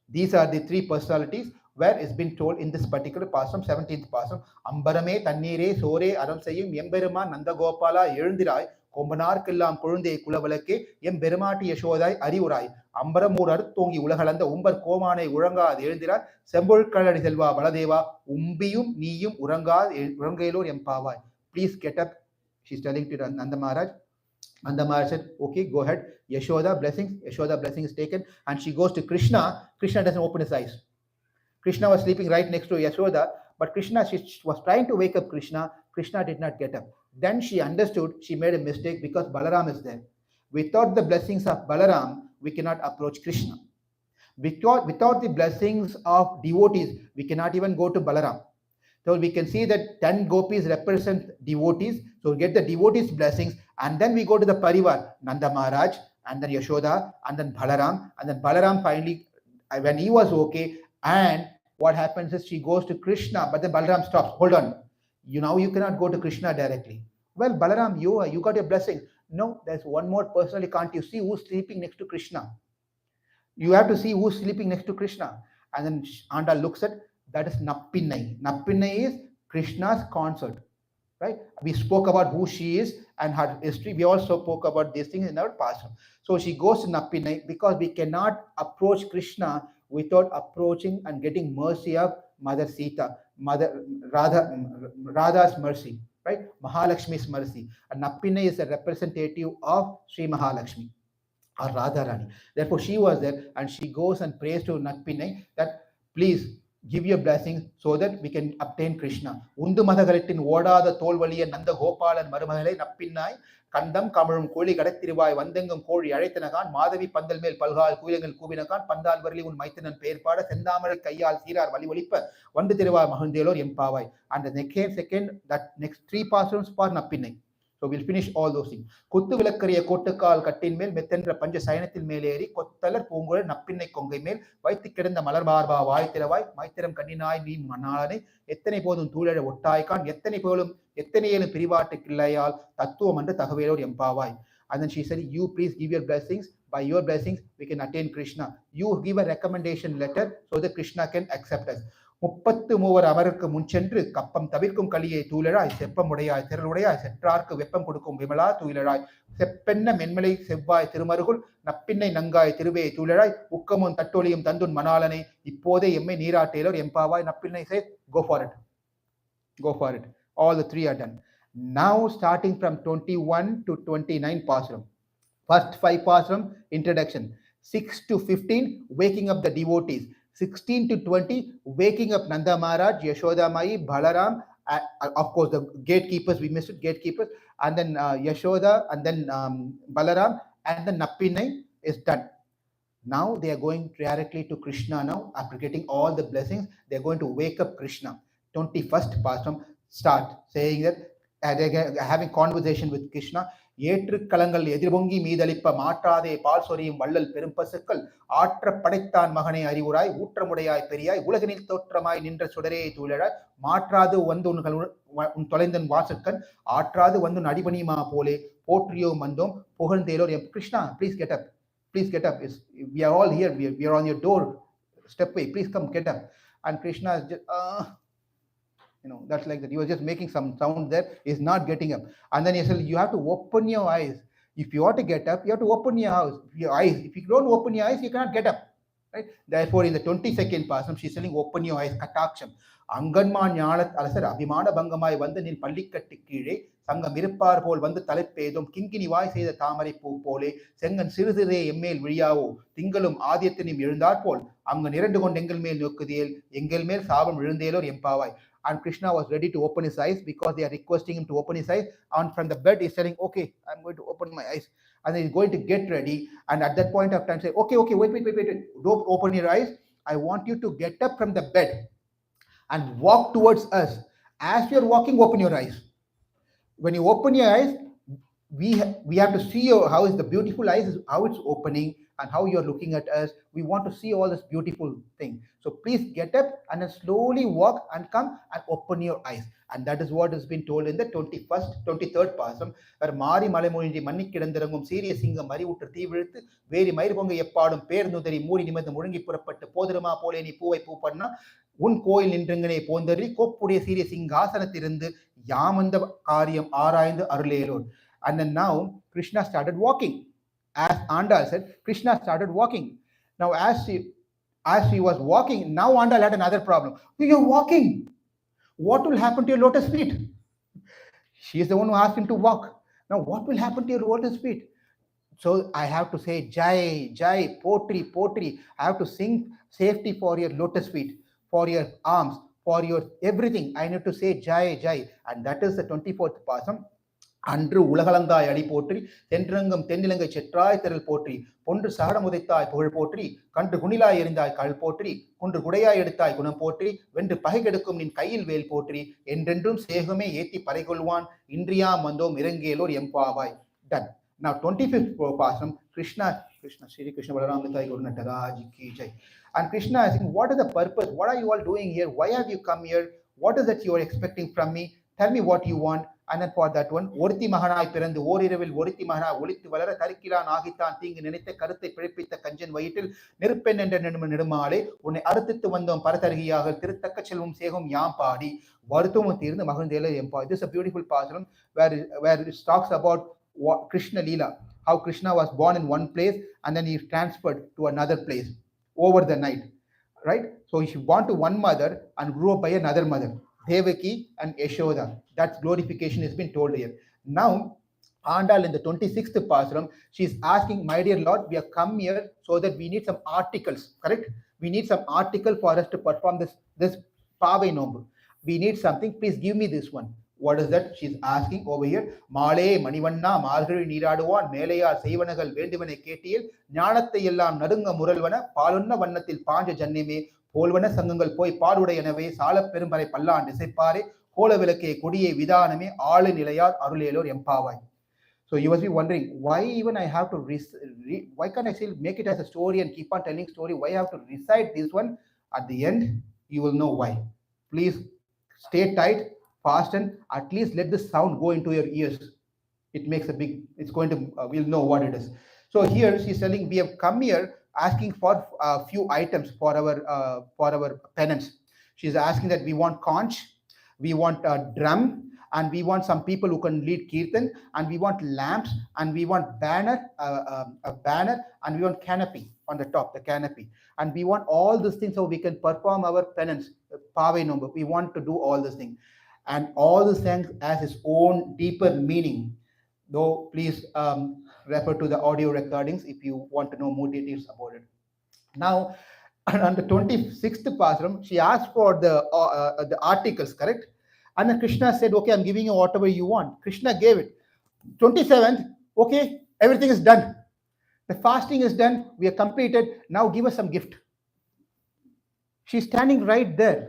These are the three personalities where it's been told in this particular pasam, 17th pasam. Ambarame Tannire Sore Aram Sayim Yemberama Nanda Gopala Yerundirai கொம்பனார்க்கெல்லாம் குழந்தை குலவலக்கே M பெருமாட்டி யசோதாய் அறிவுராய் அம்பரமூர் அறுத்தோங்கி உலகளந்த உம்பர் கோமானை உறங்காது எழுந்திரார் செம்பொழ்கழடி செல்வா பலதேவா உம்பியும் நீயும் உறங்கையிலோர் எம்பாவாய். Please get up, she's telling to Nanda Maharaj. Nanda Maharaj said, okay, go ahead. Yashoda blessing is taken, and she goes to Krishna. Krishna doesn't open his eyes. Krishna was sleeping right next to Yashoda, but Krishna, she was trying to wake up Krishna. Krishna did not get up. Then she understood she made a mistake because Balaram is there. Without the blessings of Balaram, we cannot approach Krishna. Without the blessings of devotees, we cannot even go to Balaram. So we can see that 10 gopis represent devotees. So we get the devotees' blessings, and then we go to the Parivar, Nanda Maharaj, and then Yashoda, and then Balaram. And then Balaram finally, when he was okay, and what happens is she goes to Krishna, but then Balaram stops. Hold on. You cannot go to Krishna directly. Well, Balaram, you got your blessing. No, there's one more personally. Can't you see who's sleeping next to Krishna? You have to see who's sleeping next to Krishna. And then Andal looks at, that is Nappinai. Nappinai is Krishna's consort, right? We spoke about who she is and her history. We also spoke about these things in our past. So she goes to Nappinai because we cannot approach Krishna without approaching and getting mercy of Mother Sita, Mother Radha's mercy, right? Mahalakshmi's mercy. And Nappinai is a representative of Sri Mahalakshmi or Radharani. Therefore, she was there, and she goes and prays to Nappinai that please give your blessings so that we can obtain Krishna. Undu Madhagarittin Odada Tolvaliya Nanda Gopalan Marumagale Nappinai கண்டம் கமழும் கோழி கடத்திருவாய் வந்தெங்கும் கோழி அழைத்தனகான் மாதவி பந்தல் மேல் பல்கால் கூயங்கள் கூவினகான் பந்தால் வரலி உன் மைத்தனன் பெயர்பாட செந்தாமரை கையால் சீரார் வழி ஒலிப்ப வந்து திருவாய் மகிழ்ந்தேலோர் எம்பாவாய். And the second, that next 3 pasurams for Nappinai. So we'll finish all those things. கொத்து விளக்கரிய கோட்டுக்கால் கட்டின் மேல் மெத்தென்ற பஞ்ச சயனத்தில் மேலேறி கொத்தலர் பூங்குழல் நப்பின்னை கொங்கை மேல் வைத்து கிடந்த மலர் மார்பா வாய்த்திரவாய் மைத்திரம் கண்ணினாய் நீ மணாளனை எத்தனை போதும் தூழழ ஒட்டாய்கான் எத்தனை ஏழும் பிரிவாட்டு கிள்ளையால் தத்துவம் என்று தகவலோர் எம்பாவாய். And then she said, you please give your blessings. By your blessings, we can attain Krishna. You give a recommendation letter so that Krishna can accept us. 33 அவருக்கு முன்சென்று கப்பம் தவிர்க்கும் களியை தூளழாய் செப்பமுடையாய் திரளுடையாய் செற்றார்க்கு வெப்பம் கொடுக்கும் விமலா தூயிலழாய் செப்பென்ன மென்மலை செவ்வாய் திருமருகுல் நப்பின்னை நங்காய் திருவே தூளழாய் உக்கமும் தட்டொலியும் தந்துன் மணாளனை இப்போதே எம்மை நீராட்டேலோர் எம்பாவாய். Nappinai says, go for it. All the 3 are done. Now starting from 21 to 29 pasuram. First 5 pasuram, introduction. 6 to 15, waking up the devotees. 16 to 20, waking up Nanda Maharaj, Yashoda Mai, Balaram, of course the gatekeepers, we missed it, gatekeepers, and then Yashoda, and then Balaram, and then Nappinai is done. Now they are going directly to Krishna now. After getting all the blessings, they are going to wake up Krishna. 21st pasuram start saying that, having conversation with Krishna. ஏற்று கலங்கள் எதிர்பொங்கி மீதளிப்ப மாற்றாதே பால் சொரியும் வள்ளல் பெரும்பசுக்கள் ஆற்ற படைத்தான் மகனை அறிவுராய் ஊற்றமுடையாய் பெரியாய் உலகினில் தோற்றமாய் நின்ற சுடரே தூழழாய் மாற்றாது வந்து உன் தொலைந்தன் வாசற்கண் ஆற்றாது வந்து அடிபணியுமா போலே போற்றியோ வந்தோம் புகழ்ந்தேலோர். Krishna, please get up. We are all here. We are on your door. Step away. Please come, get up. And Krishna is just, that's like that. He was just making some sound there. He's not getting up. And then he said, you have to open your eyes. If you want to get up, you have to open your eyes. If you don't open your eyes, you cannot get up. Right? Therefore, in the 22nd pasam, she's telling, open your eyes, kataksham. அங்கன்மா ஞானத் அரசர் அபிமான பங்கமாய் வந்து நின் பள்ளிக்கட்டு கீழே சங்கம் இருப்பார் போல் வந்து தலைப்பேதும் கிங்கினி வாய் செய்த தாமரை பூ போலே செங்கன் சிறுசிறே எம்மேல் விழியாவோ திங்களும் ஆதியத்தினும் எழுந்தாற் போல் அங்கு நிரண்டு கொண்டு எங்கள் மேல் நோக்குதியேல் எங்கள் மேல் சாபம் விழுந்தேலோர் எம்பாவாய். And Krishna was ready to open his eyes because they are requesting him to open his eyes. And from the bed, he's telling, okay, I'm going to open my eyes. And then he's going to get ready. And at that point of time, say, okay, wait. Don't open your eyes. I want you to get up from the bed and walk towards us. As you're walking, open your eyes. When you open your eyes, we have to see how is the beautiful eyes, how it's opening and how you're looking at us. We want to see all this beautiful thing. So please get up and then slowly walk and come and open your eyes. And that is what has been told in the 23rd pasam, where மாரி மலைமொழிஞ்சி மண்ணி கிடந்திறங்கும் சீரிய சிங்கம் மறிவுற்று தீவிழுத்து vary மயிர் பொங்க எப்பாடும் பேர்ந்துதறி மூடி நிமிர்ந்து முழங்கி புறப்பட்டு போதிருமா போலே நீ பூவை பூ பண்ணா உன் கோயில் நின்றங்கனே போந்தறி கோப்புடைய சீரிய சிங்காசனத்திலிருந்து யாமந்த காரியம் ஆராய்ந்து அருளேலோன். And then now Krishna started walking. As Andal said, Krishna started walking. Now as she was walking, now Andal had another problem. You're walking. What will happen to your lotus feet? She is the one who asked him to walk. Now what will happen to your lotus feet? So I have to say, Jai, potri. I have to sing safety for your lotus feet, for your arms, for your everything. I need to say Jai. And that is the 24th pasam. அன்று உலகளந்தாய் அடி போற்றி தென்றங்கம் தென்னிலங்கை செற்றாய் திரள் போற்றி பொன்று சகடம் உதைத்தாய் புகழ் போற்றி கன்று குணிலாய் எறிந்தாய் கல் போற்றி குன்று குடையாய் எடுத்தாய் குணம் போற்றி வென்று பகை கெடுக்கும் நின் கையில் வேல் போற்றி என்றென்றும் சேகமே ஏத்தி பறைகொள்வான் இன்றியாம் வந்தோம் இறங்கேலோர் எம்பாவாய். Done. Now 25th pasam, Krishna Shri Krishna Balaram Thai Guru Nataraj ki jai. And Krishna is asking, what is the purpose? What are you all doing here? Why have you come here? What is it you are expecting from me? Tell me what you want. And then for that one, ஒருத்தி மகனாய் பிறந்து ஓரிரவில் ஒருத்தி மகனாய் ஒளித்து வளர கருக்கிலான் ஆகித்தான் தீங்கு நினைத்த கருத்தை பிழைப்பித்த கஞ்சன் வயிற்றில் நெருப்பெண் என்ற நெடுமாலே உன்னை அறுத்தித்து வந்தோம் பரதருகியாக திருத்தக்க செல்வம் சேகம் யாம் பாடி வருத்தமும் தீர்ந்து மகிழ்ந்தேல எம்பா. This is a beautiful passages where it talks about Krishna Leela, how Krishna was born in one place and then he transferred to another place over the night, right? So he was born to one mother and grew up by another mother, Devaki and Yashoda. That's glorification has been told here. Now, Andal in the 26th pasram, she's asking, my dear Lord, we have come here so that we need some articles, correct? We need some article for us to perform this Pavai Nombu. We need something, please give me this one. What is that she's asking over here? Male Manivanna Margari Niraduan, Melea, Savanagal, Vendivane Katiel, Nyanatha Yellam, Nadunga Muralvana, Paluna Vanatil Panja Janime, போல்வன சங்கங்கள் போய் பாடுடைய எனவே சால பெரும்பறை பல்லாண்டு இசைப்பாரே கோல விளக்கே கொடியை விதானமே ஆளு நிலையார் அருளேலோர் எம்பாவாய். So you must be wondering, why even I have to why can't I still make it as a story and keep on telling story? Why I have to recite this one? At the end, you will know why. Please stay tight, fast, and at least let the sound go into your ears. It makes a big, it's going to, we'll know what it is. So here she's telling, we have come here asking for a few items for our penance. She's asking that we want conch, we want a drum, and we want some people who can lead kirtan, and we want lamps, and we want a banner, and we want canopy on the top, the canopy, and we want all these things so we can perform our penance, Pavai Nombu. We want to do all these things, and all these things has its own deeper meaning. Though please refer to the audio recordings if you want to know more details about it. Now, on the 26th pasram, she asked for the articles, correct? And then Krishna said, okay, I'm giving you whatever you want. Krishna gave it. 27th, okay, everything is done. The fasting is done. We are completed. Now give us some gift. She's standing right there.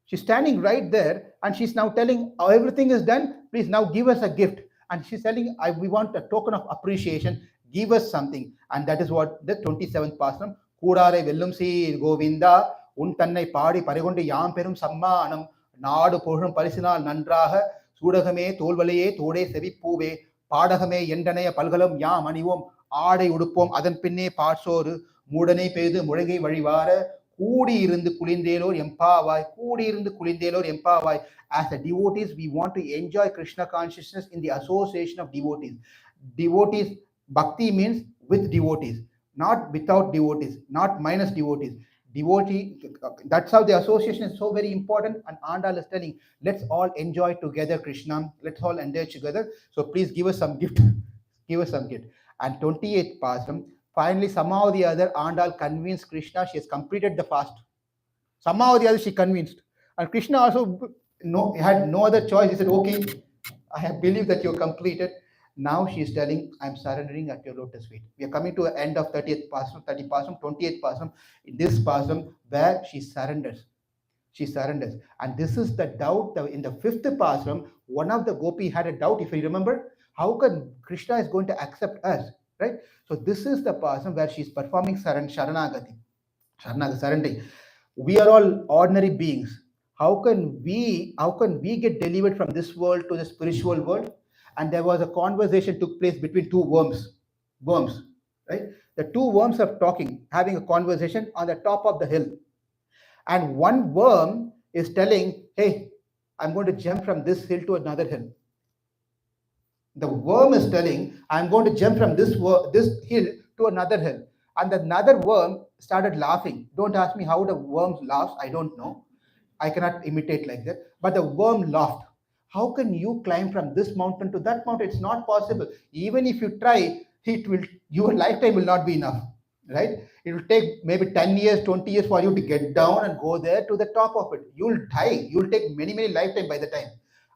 She's standing right there, and she's now telling, oh, everything is done. Please now give us a gift. And she's telling, we want a token of appreciation. Give us something. And that is what the 27th pasram. Kudare vellum si Govinda, un tannai paadi parigondu yam perum sammanam, naadu porum parisinal nandraha, sudagame tolvalaye thode sevippuve, பாடகமே என்றனைய பல்கலம் யாம் அணிவோம் ஆடை உடுப்போம் அதன் பின்னே பாட்சோறு மூடனை பெய்து முழங்கை வழிவார கூடியிருந்து குளிந்தேலோர் எம்பாவாய். As the devotees, we want to enjoy Krishna consciousness in the association of devotees. Devotees, bhakti means with devotees, not without devotees, not minus devotees. Devotee, that's how the association is so very important. And Andal is telling, let's all enjoy together Krishna, let's all enjoy together. So please give us some gift, give us some gift. And 28th Pasam, finally, somehow or the other, Andal convinced Krishna she has completed the fast. Somehow or the other, she convinced. And Krishna also had no other choice. He said, okay, I have believed that you completed. Now she is telling, I'm surrendering at your lotus feet. We are coming to the end of 30th Pasam, 30th Pasam, 28th Pasam. In this Pasam, where she surrenders. She surrenders. And this is the doubt. In the 5th Pasam, one of the gopi had a doubt, if you remember, how can Krishna is going to accept us, right? So this is the Pasam where she is performing Sharanagati. Surrendering. We are all ordinary beings. How can we get delivered from this world to the spiritual world? And there was a conversation took place between two worms, right? The two worms are talking, having a conversation on the top of the hill. And one worm is telling, hey, I'm going to jump from this hill to another hill. The worm is telling, I'm going to jump from this hill to another hill. And another worm started laughing. Don't ask me how the worm laughs. I don't know. I cannot imitate like that. But the worm laughed. How can you climb from this mountain to that mountain? It's not possible. Even if you try, your lifetime will not be enough, right? It will take maybe 10 years, 20 years for you to get down and go there to the top of it. You'll die. You'll take many, many lifetime by the time.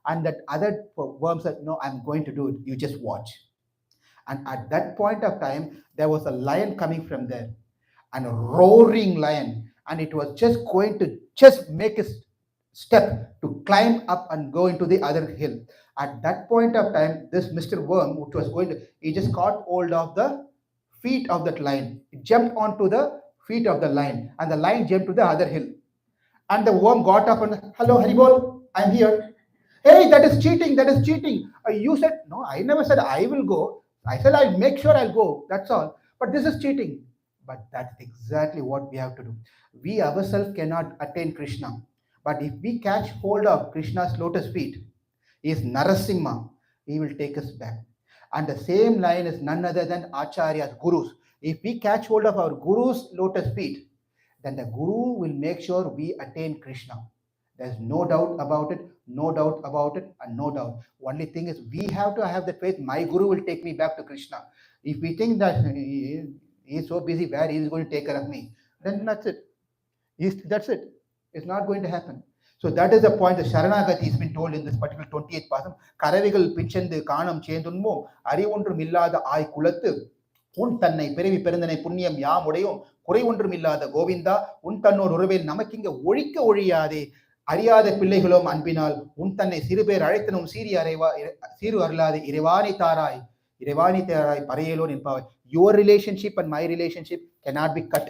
And that other worm said, no, I'm going to do it. You just watch. And at that point of time, there was a lion coming from there, and a roaring lion, and it was just going to just make a step to climb up and go into the other hill. At that point of time, this Mr. Worm, which was going to, he just caught hold of the feet of that lion. It jumped onto the feet of the lion, and the lion jumped to the other hill. And the worm got up and, hello, Haribol, I'm here. Hey, that is cheating, that is cheating. You said, no, I never said I will go. I said, I'll make sure I'll go. That's all. But this is cheating. But that's exactly what we have to do. We ourselves cannot attain Krishna. But if we catch hold of Krishna's lotus feet, he is Narasimha, he will take us back. And the same line is none other than Acharyas, Gurus. If we catch hold of our Guru's lotus feet, then the Guru will make sure we attain Krishna. There's no doubt about it, no doubt about it, and no doubt. Only thing is, we have to have the faith. My Guru will take me back to Krishna. If we think that he is so busy, where he is going to take care of me, then that's it. That's it. It's not going to happen. So that is the point. The Sharanagati has been told in this particular 28th pasam. Karavigal pinchendu kanam chendunmo அறிவொன்றும் இல்லாத ஆய் குலத்து உன் தன்னை பிறவி பெருந்தனை புண்ணியம் யாம் உடையும் குறை ஒன்றும் இல்லாத கோவிந்தா உன் தன்னோர் உறவில் நமக்கிங்க ஒழிக்க ஒழியாதே அறியாத பிள்ளைகளோம் அன்பினால் உன் தன்னை சிறுபேர் அழைத்தனும் சீரு அருளாது இறைவானி தாராய் பறையலோ நிற்பாவை. Your relationship and my relationship cannot be cut.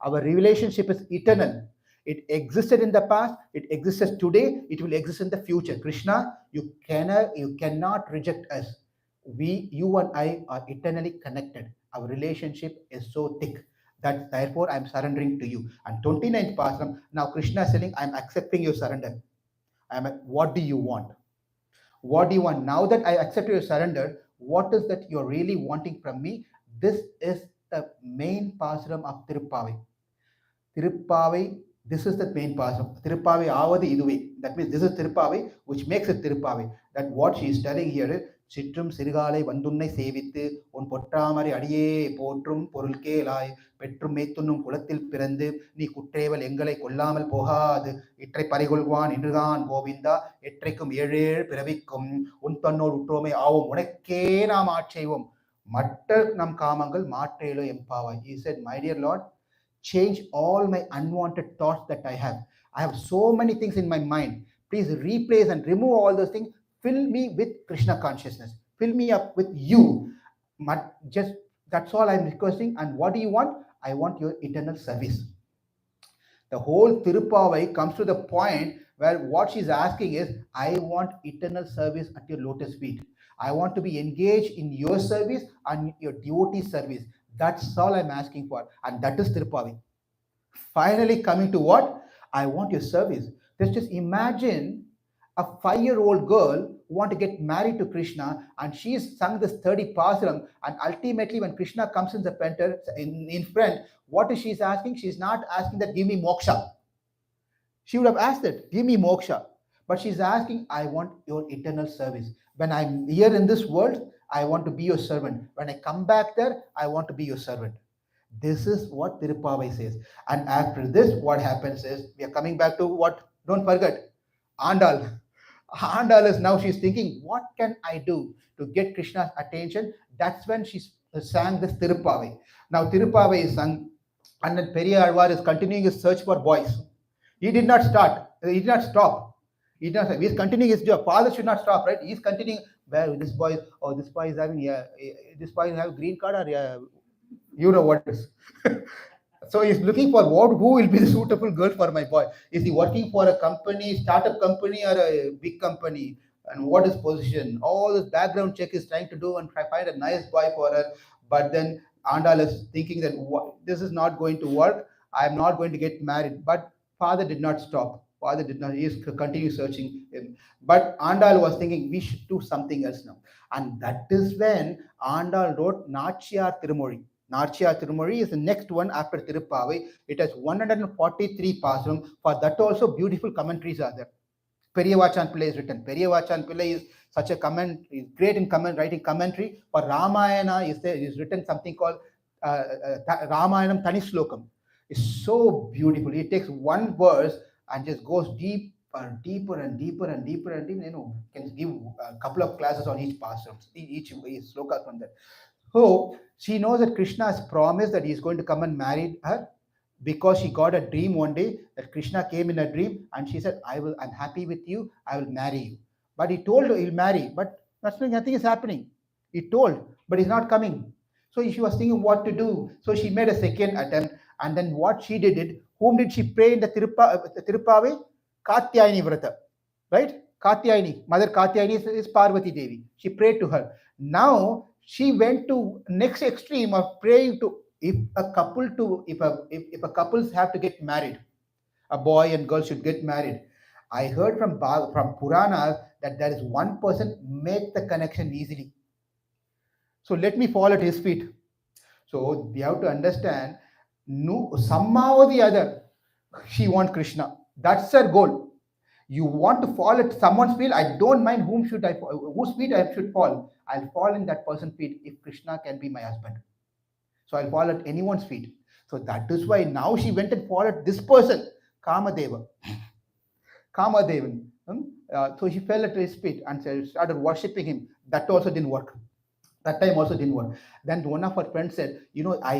Our relationship is eternal. It existed in the past, it exists today, it will exist in the future. Krishna, you cannot reject us. You and I are eternally connected. Our relationship is so thick that therefore I am surrendering to you. And 29th Pasram, now Krishna is saying, I am accepting your surrender. What do you want? What do you want? Now that I accept your surrender, what is that you're really wanting from me? This is the main Pasram of Tiruppavai. Tiruppavai, this is the main pasam. Tiruppavai avadu iduve. That means this is Tiruppavai, which makes it Tiruppavai. That what she is telling here is, சிற்றும் சிறுகாலை வந்துன்னை சேவித்து உன் பொற்றாமரை அடியே போற்றும் பொருள் கேளாய் பெற்றும் மேத்துண்ணும் குளத்தில் பிறந்து நீ குற்றேவல் எங்களை கொல்லாமல் போகாது இற்றை பறிகொள்வான் என்றுதான் கோவிந்தா எற்றைக்கும் ஏழேழு பிறவிக்கும் உன் தன்னோடு உற்றோமை ஆவோம் உனக்கே நாம் ஆட்செய்வோம் மற்ற நம் காமங்கள் மாற்றேலோ எம்பாவாய். He said, my dear Lord, change all my unwanted thoughts that I have. I have so many things in my mind. Please replace and remove all those things. Fill me with Krishna consciousness. Fill me up with you. Just that's all I'm requesting. And what do you want? I want your eternal service. The whole Tiruppavai comes to the point where what she's asking is, I want eternal service at your lotus feet. I want to be engaged in your service and your devotee service. That's all I'm asking for. And that is Tiruppavai. Finally coming to what? I want your service. Just imagine a 5-year-old girl want to get married to Krishna, and she's sung this 30 pasaram, and ultimately when Krishna comes in the center, in front, what is she's asking? She's not asking that give me moksha. She would have asked that, give me moksha. But she's asking, I want your eternal service. When I'm here in this world, I want to be your servant. When I come back there, I want to be your servant. This is what Tiruppavai says. And after this, what happens is, we are coming back to what, don't forget, Andal. Andal is now, she's thinking, what can I do to get Krishna's attention? That's when she sang this Tiruppavai. Now, Tiruppavai is sung, and then Periyar is continuing his search for boys. He did not start. He did not stop. He did not stop. He's continuing his job. Father should not stop, right? He's continuing. Well, this boy, oh, this boy is having, yeah, this boy have green card, or yeah, you know what it is. So he's looking for who will be the suitable girl for my boy. Is he working for a company, startup company, or a big company? And what is position? All this background check is trying to do and find a nice boy for her. But then Andal is thinking that this is not going to work. I'm not going to get married. But father did not stop. Father did not. He is continue searching him. But Andal was thinking we should do something else now. And that is when Andal wrote Nachiyar Tirumozhi. Nachiyar Tirumozhi is the next one after Tiruppavai. It has 143 pasaram. For that also beautiful commentaries are there. Periyavachan Pillai is written. Periyavachan Pillai is such a comment, is great in writing commentary. For Ramayana is written something called Ramayanam Tani Slokam. It's so beautiful. It takes one verse and just goes deeper, deeper and deeper and deeper and deeper. You know, can give a couple of classes on each pasaram, each sloka from that. So she knows that Krishna has promised that he is going to come and marry her, because she got a dream one day that Krishna came in a dream and she said, I'm happy with you, I will marry you. But he told her he'll marry, but nothing is happening. He told, but he's not coming. So she was thinking what to do. So she made a second attempt, and then what she did, whom did she pray in the Tiruppavai? Katyayani Vrata, right? Katyayani, Mother Katyayani is Parvati Devi. She prayed to her. Now she went to next extreme of praying to, if a couples have to get married, a boy and girl should get married. I heard from Puranas that there is one person make the connection easily. So let me fall at his feet. So we have to understand, no, somehow or the other, she wants Krishna. That's her goal. You want to fall at someone's feet. I don't mind whose feet I should fall. I'll fall in that person's feet if Krishna can be my husband. So I'll fall at anyone's feet. So that is why now she went and followed this person, Kamadeva. Kamadevan. So she fell at his feet and started worshipping him. That also didn't work. That time also didn't work. Then one of her friends said, I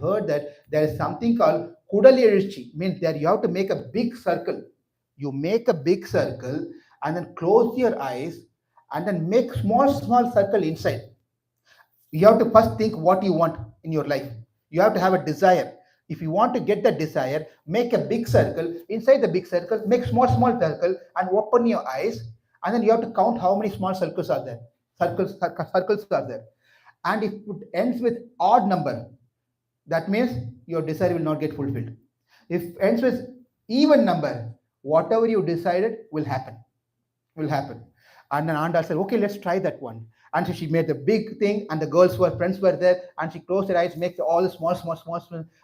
heard that there is something called Kudalirichi. Means that you have to make a big circle. You make a big circle and then close your eyes and then make small circle inside. You have to first think what you want in your life. You have to have a desire. If you want to get that desire, make a big circle. Inside the big circle, make small circle and open your eyes. And then you have to count how many small circles are there. Circles are there. And if it ends with odd number, that means your desire will not get fulfilled. If it ends with even number, whatever you decided will happen. And then Andal said, okay, let's try that one. And so she made the big thing, and the friends were there, and she closed her eyes, makes all the small,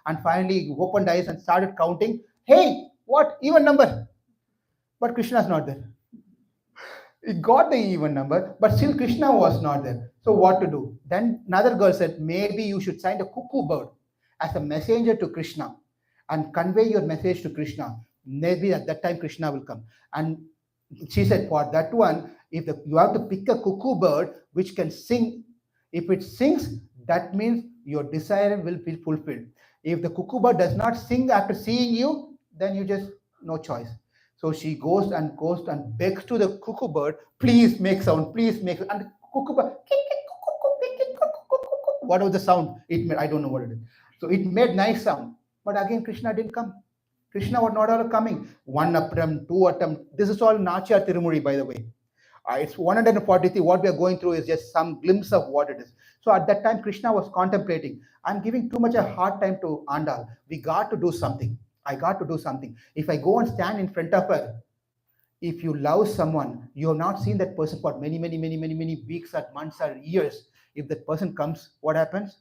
and finally opened eyes and started counting. Hey, what? Even number. But Krishna is not there. It got the even number, but still Krishna was not there. So what to do? Then another girl said, maybe you should send a cuckoo bird as a messenger to Krishna and convey your message to Krishna. Maybe at that time Krishna will come. And she said, for that one, you have to pick a cuckoo bird which can sing. If it sings, that means your desire will be fulfilled. If the cuckoo bird does not sing after seeing you, then you just no choice. So she goes and begs to the cuckoo bird, please make sound, please make sound. And the cuckoo bird, what was the sound it made? I don't know what it is. So it made nice sound. But again, Krishna didn't come. Krishna was not all coming. One attempt, two attempt. This is all Nachiyar Tirumozhi, by the way. It's 143. What we are going through is just some glimpse of what it is. So at that time, Krishna was contemplating. I'm giving too much a hard time to Andal. We got to do something. I got to do something. If I go and stand in front of her, If you love someone, you have not seen that person for many weeks or months or years. If that person comes, what happens?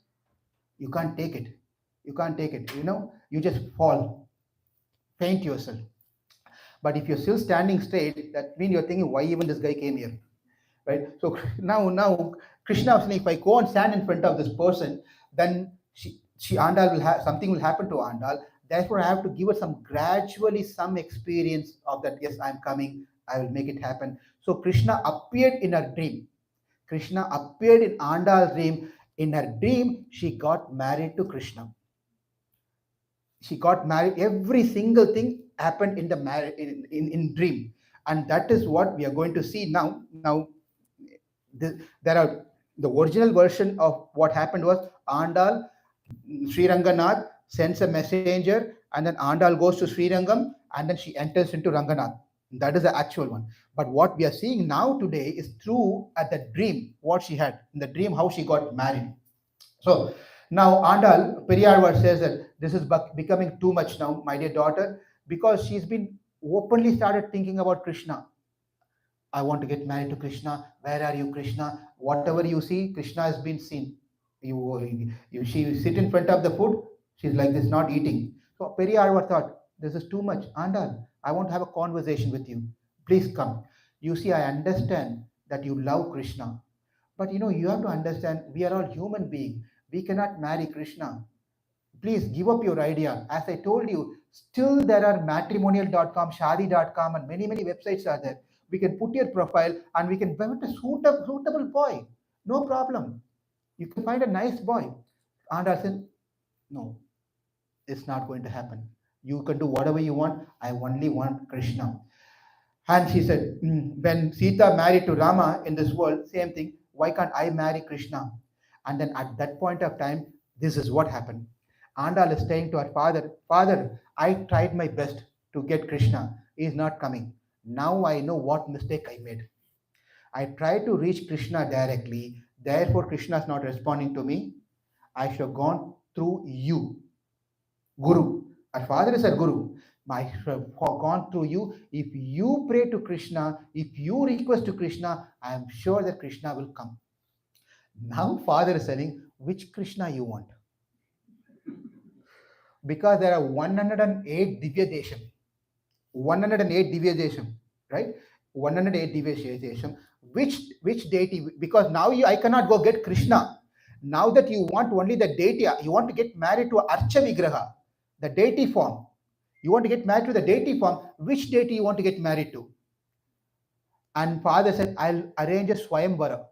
You can't take it. You can't take it. You just fall, faint yourself. But if you're still standing straight, that means you're thinking, why even this guy came here, right? So now Krishna was saying, if I go and stand in front of this person, then she Andal will have something will happen to Andal. Therefore, I have to give her some gradually some experience of that. Yes, I'm coming. I will make it happen. So Krishna appeared in her dream. Krishna appeared in Andal's dream. In her dream, she got married to Krishna. She got married. Every single thing happened in the marriage in dream, and that is what we are going to see now. There are the original version of what happened was Andal, Sri Ranganath sends a messenger, and then Andal goes to Sri Rangam, and then she enters into Ranganath. That is the actual one. But what we are seeing now today is through at the dream, what she had in the dream, how she got married. So now Andal, Periyarvar says that this is becoming too much now, my dear daughter, because she's been openly started thinking about Krishna. I want to get married to Krishna. Where are you, Krishna? Whatever you see, Krishna has been seen. She sit in front of the food. She's like this, not eating. So Periyarvar thought, this is too much. Andal, I want to have a conversation with you. Please come. You see, I understand that you love Krishna, but you have to understand we are all human beings. We cannot marry Krishna. Please give up your idea. As I told you, still there are matrimonial.com, shadi.com, and many websites are there. We can put your profile and we can find a suitable boy. No problem. You can find a nice boy. And I said, no, it's not going to happen. You can do whatever you want. I only want Krishna. And she said, when Sita married to Rama in this world, same thing. Why can't I marry Krishna? And then at that point of time, this is what happened. Andal is saying to her father, Father, I tried my best to get Krishna. He is not coming. Now I know what mistake I made. I tried to reach Krishna directly. Therefore, Krishna is not responding to me. I should have gone through you, Guru. Our father is our Guru. I should have gone through you. If you pray to Krishna, if you request to Krishna, I am sure that Krishna will come. Now, father is telling, which Krishna you want? Because there are 108 Divya Desham. 108 Divya Desham, right? 108 Divya Desham. Which deity? Because now I cannot go get Krishna. Now that you want only the deity, you want to get married to Archa Vigraha, the deity form. You want to get married to the deity form. Which deity you want to get married to? And father said, I'll arrange a Swayamvara.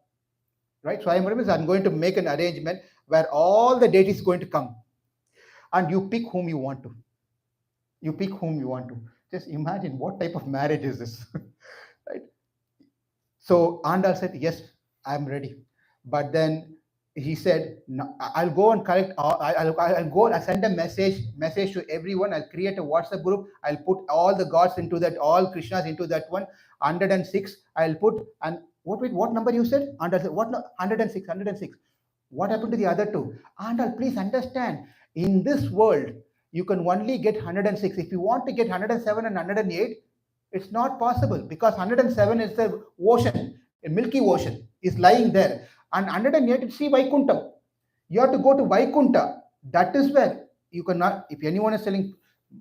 Right? Swayamvara means I'm going to make an arrangement where all the deities are going to come. And you pick whom you want to. You pick whom you want to. Just imagine what type of marriage is this. Right? So Andal said, yes, I'm ready. But then he said, no, I'll go and collect, I'll go and send a message to everyone. I'll create a WhatsApp group. I'll put all the gods into that, all Krishnas into that one. 106, I'll put, and what number you said? Andal said, what? 106. What happened to the other two? Andal, please understand, in this world, you can only get 106. If you want to get 107 and 108, it's not possible because 107 is the ocean, a Milky Ocean is lying there. And 108 is Sri Vaikuntham. You have to go to Vaikunta. That is where you cannot, if anyone is telling,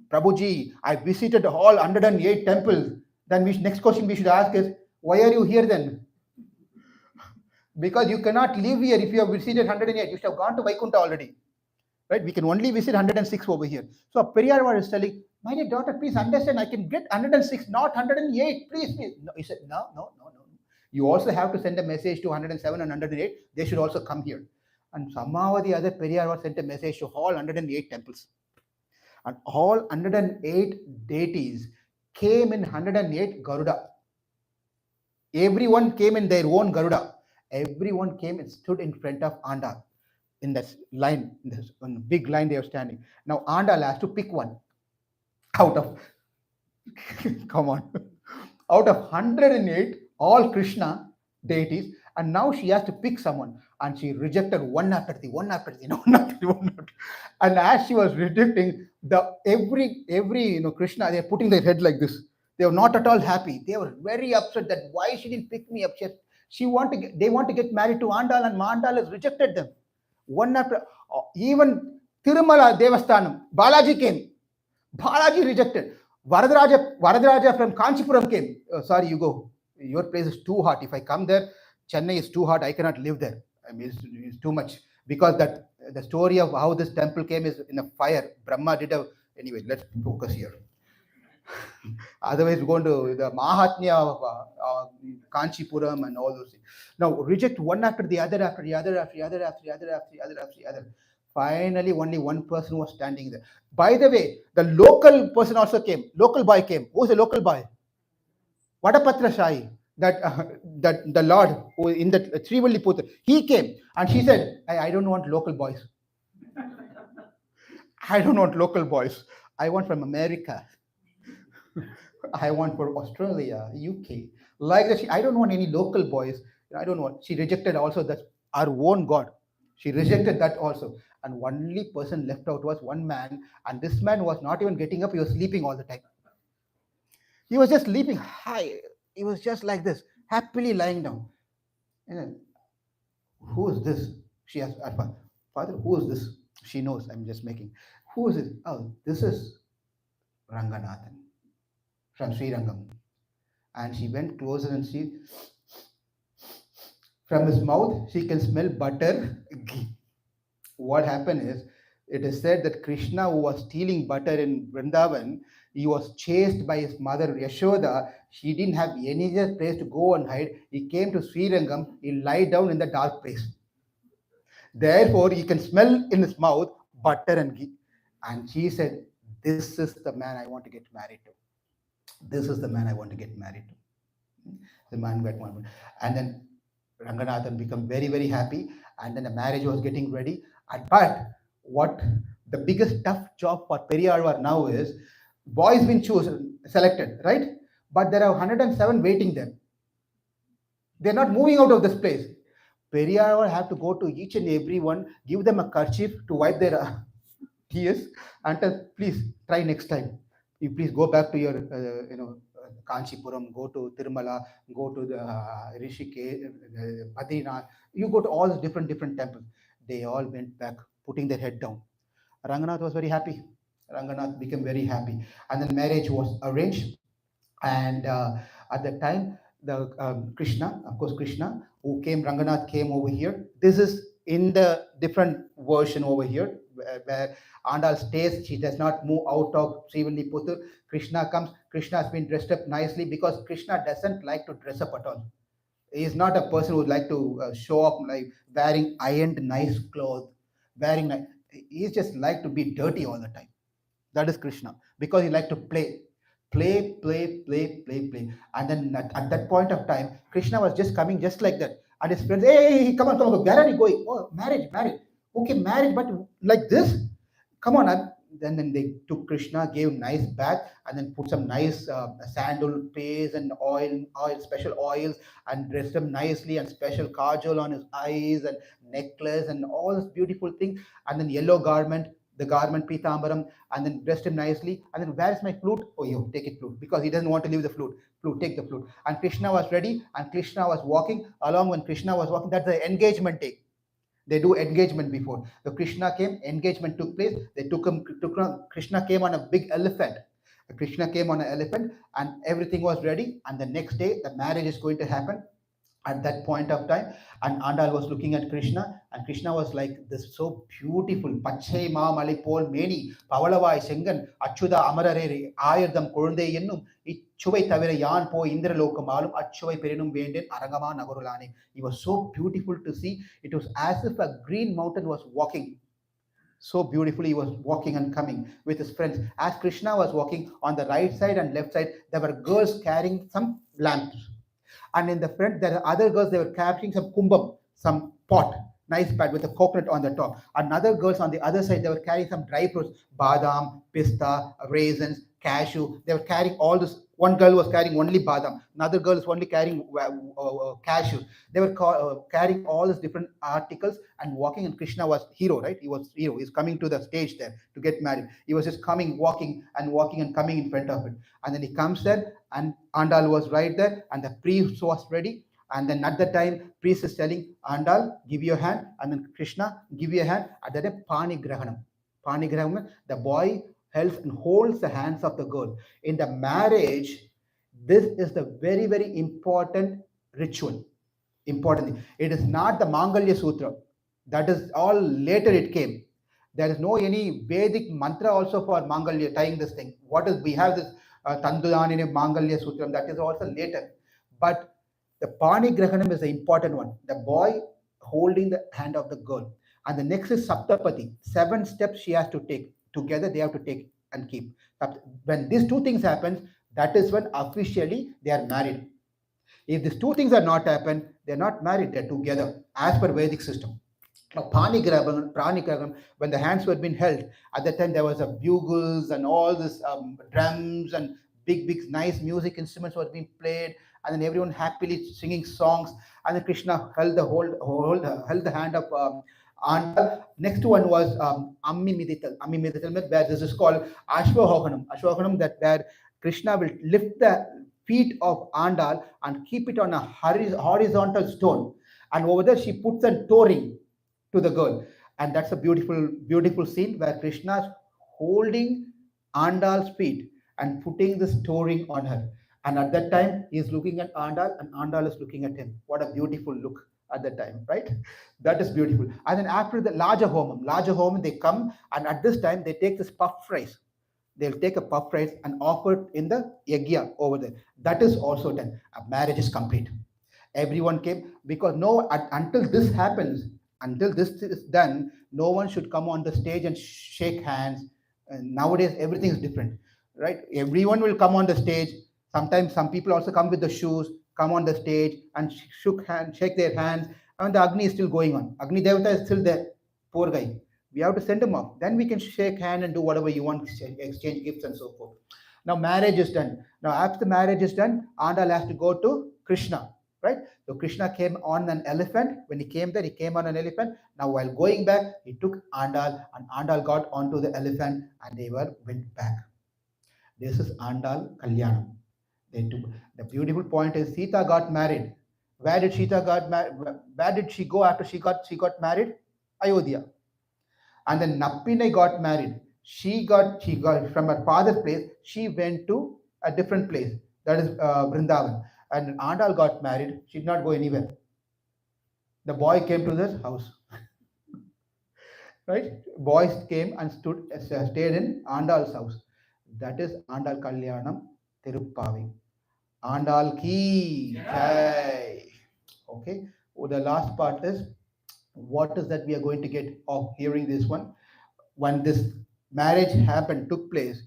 Prabhuji, I visited all 108 temples, then next question we should ask is, why are you here then? Because you cannot live here if you have visited 108. You should have gone to Vaikunta already. Right? We can only visit 106 over here. So Periyarvar is telling, my dear daughter, please understand, I can get 106, not 108. Please. No. He said, no. You also have to send a message to 107 and 108. They should also come here. And somehow or the other, Periyarvar sent a message to all 108 temples. And all 108 deities came in 108 Garuda. Everyone came in their own Garuda. Everyone came and stood in front of Andal. In this line, in this big line they are standing. Now Andal has to pick one out of, come on, out of 108, all Krishna deities, and now she has to pick someone, and she rejected one after the one after the. And as she was rejecting every Krishna, they're putting their head like this. They were not at all happy. They were very upset that why she didn't pick me up. They want to get married to Andal, and Andal has rejected them. One after even Tirumala Devasthanam, Balaji came. Balaji rejected. Varadaraja from Kanchipuram came. Sorry, you go. Your place is too hot. If I come there, Chennai is too hot. I cannot live there. I mean, it's too much. Because that the story of how this temple came is in a fire. Brahma did a. Anyway, let's focus here. Otherwise, we're going to the Mahatmya of Kanchipuram and all those things. Now, reject one after the other, after the other, after the other, after the other, after the other, after the other. Finally, only one person was standing there. By the way, the local person also came. Local boy came. Who's the local boy? Vadapatra Shai. That the Lord who in the Trivalliputra, he came and she said, I don't want local boys. I don't want local boys. I want from America. I want for Australia, UK. Like that, I don't want any local boys. I don't want. She rejected also that our own God. She rejected that also. And only person left out was one man. And this man was not even getting up. He was sleeping all the time. He was just sleeping high. He was just like this, happily lying down. And then, who is this? She asked, Father, who is this? She knows, I'm just making. Who is this? Oh, this is Ranganathan from Srirangam. And she went closer and she, from his mouth, she can smell butter, ghee. What happened is, it is said that Krishna, who was stealing butter in Vrindavan, he was chased by his mother Yashoda. She didn't have any other place to go and hide. He came to Srirangam, he lied down in the dark place. Therefore, he can smell in his mouth butter and ghee. And she said, this is the man I want to get married to. This is the man I want to get married to. The man got married. And then Ranganathan became very, very happy. And then the marriage was getting ready. But what the biggest tough job for Periyalvar now is, boys been chosen, selected, right? But there are 107 waiting there. They're not moving out of this place. Periyalvar have to go to each and every one, give them a kerchief to wipe their tears, and tell, please try next time. You please go back to your, Kanchipuram, go to Tirumala, go to the Rishikesh, Badrinath. You go to all the different temples. They all went back, putting their head down. Ranganath was very happy. Ranganath became very happy. And then marriage was arranged. And at that time, the Krishna, of course, Krishna, who came, Ranganath came over here. This is in the different version over here, where Andal stays. She does not move out of Srivilliputhur. Krishna comes. Krishna has been dressed up nicely because Krishna doesn't like to dress up at all. He is not a person who would like to show up like wearing ironed nice clothes, wearing nice. He just like to be dirty all the time. That is Krishna, because he like to play. Play. And then at that point of time, Krishna was just coming just like that. And his friends, hey, come on, where are you going? Oh, marriage. Okay, marriage, but like this? Come on. Then they took Krishna, gave nice bath, and then put some nice sandal paste and oil, special oils, and dressed him nicely, and special kajal on his eyes, and necklace, and all this beautiful thing, and then yellow garment, the garment Pitambaram, and then dressed him nicely. And then, where is my flute? Oh, you take it, flute, because he doesn't want to leave the flute. Flute, take the flute. And Krishna was ready, and Krishna was walking along. When Krishna was walking, that's the engagement day. They do engagement before. The Krishna came, engagement took place. They took him. Krishna came on a big elephant. Krishna came on an elephant, and everything was ready. And the next day, the marriage is going to happen. At that point of time, and Andal was looking at Krishna, and Krishna was like this, so beautiful. Pachai ma malipol meni, Pavalavai Sengan, Achuda Amarare, Ayardam Kurunde Yenum, Ichuai Tavera Yan po Indra Lokamalum, Achuai Perinum Vendin, Arangama Nagurulani. It was so beautiful to see. It was as if a green mountain was walking. So beautifully, he was walking and coming with his friends. As Krishna was walking, on the right side and left side, there were girls carrying some lamps. And in the front, there are other girls, they were carrying some kumbham, some pot, nice pot with a coconut on the top. Another girls on the other side, they were carrying some dry fruits, badam, pista, raisins, cashew. They were carrying all this. One girl was carrying only badam. Another girl is only carrying cashew. They were carrying all these different articles and walking. And Krishna was hero, right? He was hero. He's coming to the stage there to get married. He was just coming, walking and coming in front of it. And then he comes there, and Andal was right there, and the priest was ready. And then at the time, priest is telling Andal, give your hand, and then Krishna, give your hand. At that time, Pani Grahanam. Pani Grahanam, the boy holds the hands of the girl. In the marriage, this is the very, very important ritual. Important thing. It is not the Mangalya Sutra. That is all later it came. There is no any Vedic mantra also for Mangalya tying this thing. What is we have this Tandudanine Mangalya Sutram, that is also later. But the Pani Grahanam is the important one. The boy holding the hand of the girl. And the next is Saptapati. 7 steps she has to take. Together they have to take and keep. When these two things happen, that is when officially they are married. If these two things are not happened, they're not married, they're together as per Vedic system. Now, Pranigrabam, when the hands were being held, at that time there was a bugles and all this drums and big, nice music instruments were being played, and then everyone happily singing songs. And then Krishna held the hand of Andal. Next one was Ammi Midital. Ammi Midital, where this is called Ashwahohanam. Ashwahohanam, that where Krishna will lift the feet of Andal and keep it on a horizontal stone. And over there, she puts a toe ring to the girl. And that's a beautiful scene where Krishna is holding Andal's feet and putting the toe ring on her. And at that time, he is looking at Andal and Andal is looking at him. What a beautiful look at that time, right? That is beautiful. And then after the larger homam, they come, and at this time, they take this puff rice. They'll take a puff rice and offer it in the yagya over there. That is also done. A marriage is complete. Everyone came, because until this happens, until this is done, no one should come on the stage and shake hands. And nowadays, everything is different, right? Everyone will come on the stage. Sometimes some people also come with the shoes, come on the stage and shake their hands, and the Agni is still going on. Agni Devata is still there. Poor guy. We have to send him off. Then we can shake hand and do whatever you want, exchange gifts and so forth. Now marriage is done. Now after the marriage is done, Andal has to go to Krishna, right? So Krishna came on an elephant. When he came there, he came on an elephant. Now while going back, he took Andal, and Andal got onto the elephant, and they went back. This is Andal Kalyanam. The beautiful point is Sita got married. Where did Sita got married? Where did she go after she got married? Ayodhya. And then Nappine got married. She got from her father's place. She went to a different place, that is Vrindavan. And Andal got married. She did not go anywhere. The boy came to this house. Right? Boys came and stayed in Andal's house. That is Andal Kalyanam Tiruppavai. Andal ki jai. Okay. Oh, the last part is, what is that we are going to get of hearing this one? When this marriage took place,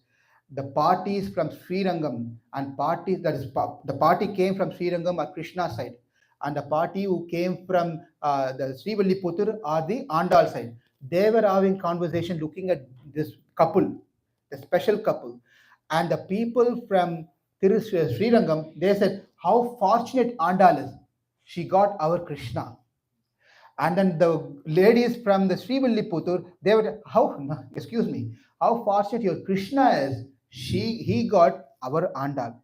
the parties from Srirangam and parties, that is, the party came from Srirangam or Krishna side, and the party who came from the Srivilliputur or the Andal side. They were having conversation looking at this couple, the special couple. And the people from Srirangam, they said, how fortunate Andal is. She got our Krishna. And then the ladies from the Srivilliputur, they would, how fortunate your Krishna is. He got our Andal.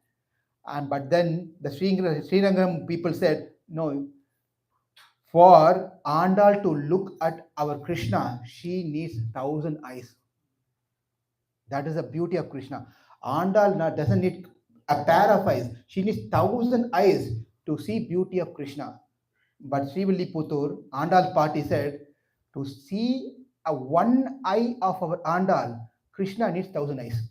But then the Srirangam people said, no, for Andal to look at our Krishna, she needs 1,000 eyes. That is the beauty of Krishna. Andal doesn't need a pair of eyes. She needs 1,000 eyes to see beauty of Krishna. But Srivilliputur, Andal party said, to see a one eye of our Andal, Krishna needs 1,000 eyes.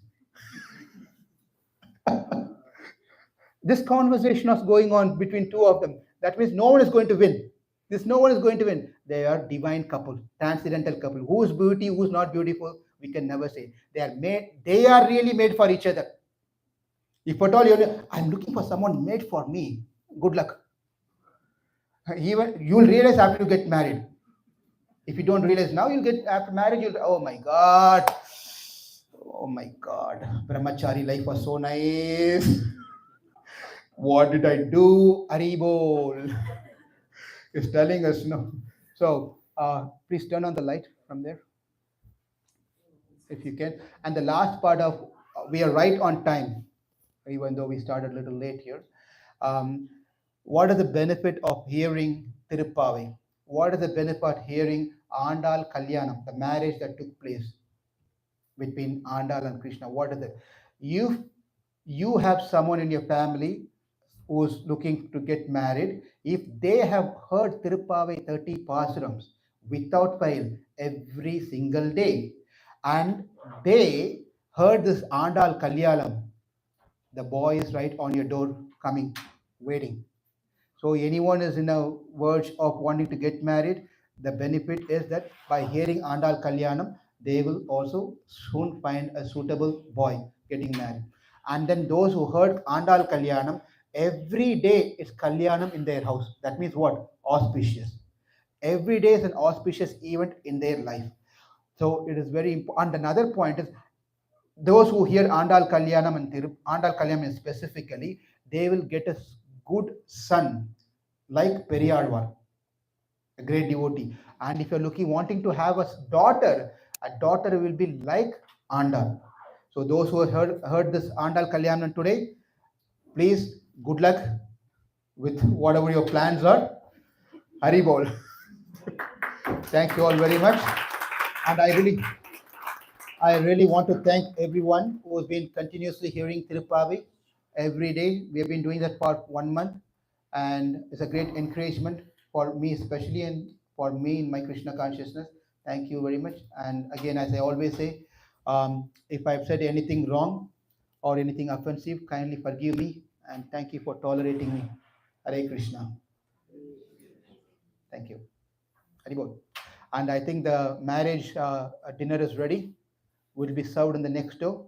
This conversation was going on between two of them. That means no one is going to win. No one is going to win. They are divine couple, transcendental couple. Who's beauty, who's not beautiful, we can never say. They are really made for each other. If at all I'm looking for someone made for me, good luck. You'll realize after you get married. If you don't realize now, you'll get after marriage, oh my God. Brahmachari life was so nice. What did I do? Aribol. He's telling us no. So please turn on the light from there, if you can. And the last part of, we are right on time. even though we started a little late here. Um, what is the benefit of hearing Tiruppavai? What is the benefit of hearing Andal Kalyanam, the marriage that took place between Andal and Krishna? What is it? You you have someone in your family who's looking to get married. If they have heard Tiruppavai 30 Pasurams without fail every single day, and they heard this Andal Kalyanam, the boy is right on your door coming, waiting. So anyone is in a verge of wanting to get married, the benefit is that by hearing Andal Kalyanam, they will also soon find a suitable boy getting married. And then those who heard Andal Kalyanam, every day is Kalyanam in their house. That means what? Auspicious. Every day is an auspicious event in their life. So it is very important. And another point is those who hear Andal Kalyanam and Andal Kalyanam specifically, they will get a good son like Periyarvar, a great devotee. And if you're looking, wanting to have a daughter will be like Andal. So those who heard this Andal Kalyanam today, please, good luck with whatever your plans are. Haribol. Thank you all very much. And I really want to thank everyone who has been continuously hearing Tiruppavai every day. We have been doing that for 1 month, and it's a great encouragement for me, especially, and for me in my Krishna consciousness. Thank you very much. And again, as I always say, if I've said anything wrong or anything offensive, kindly forgive me, and thank you for tolerating me. Hare Krishna. Thank you. Haribol. And I think the marriage dinner is ready, will be served in the next door.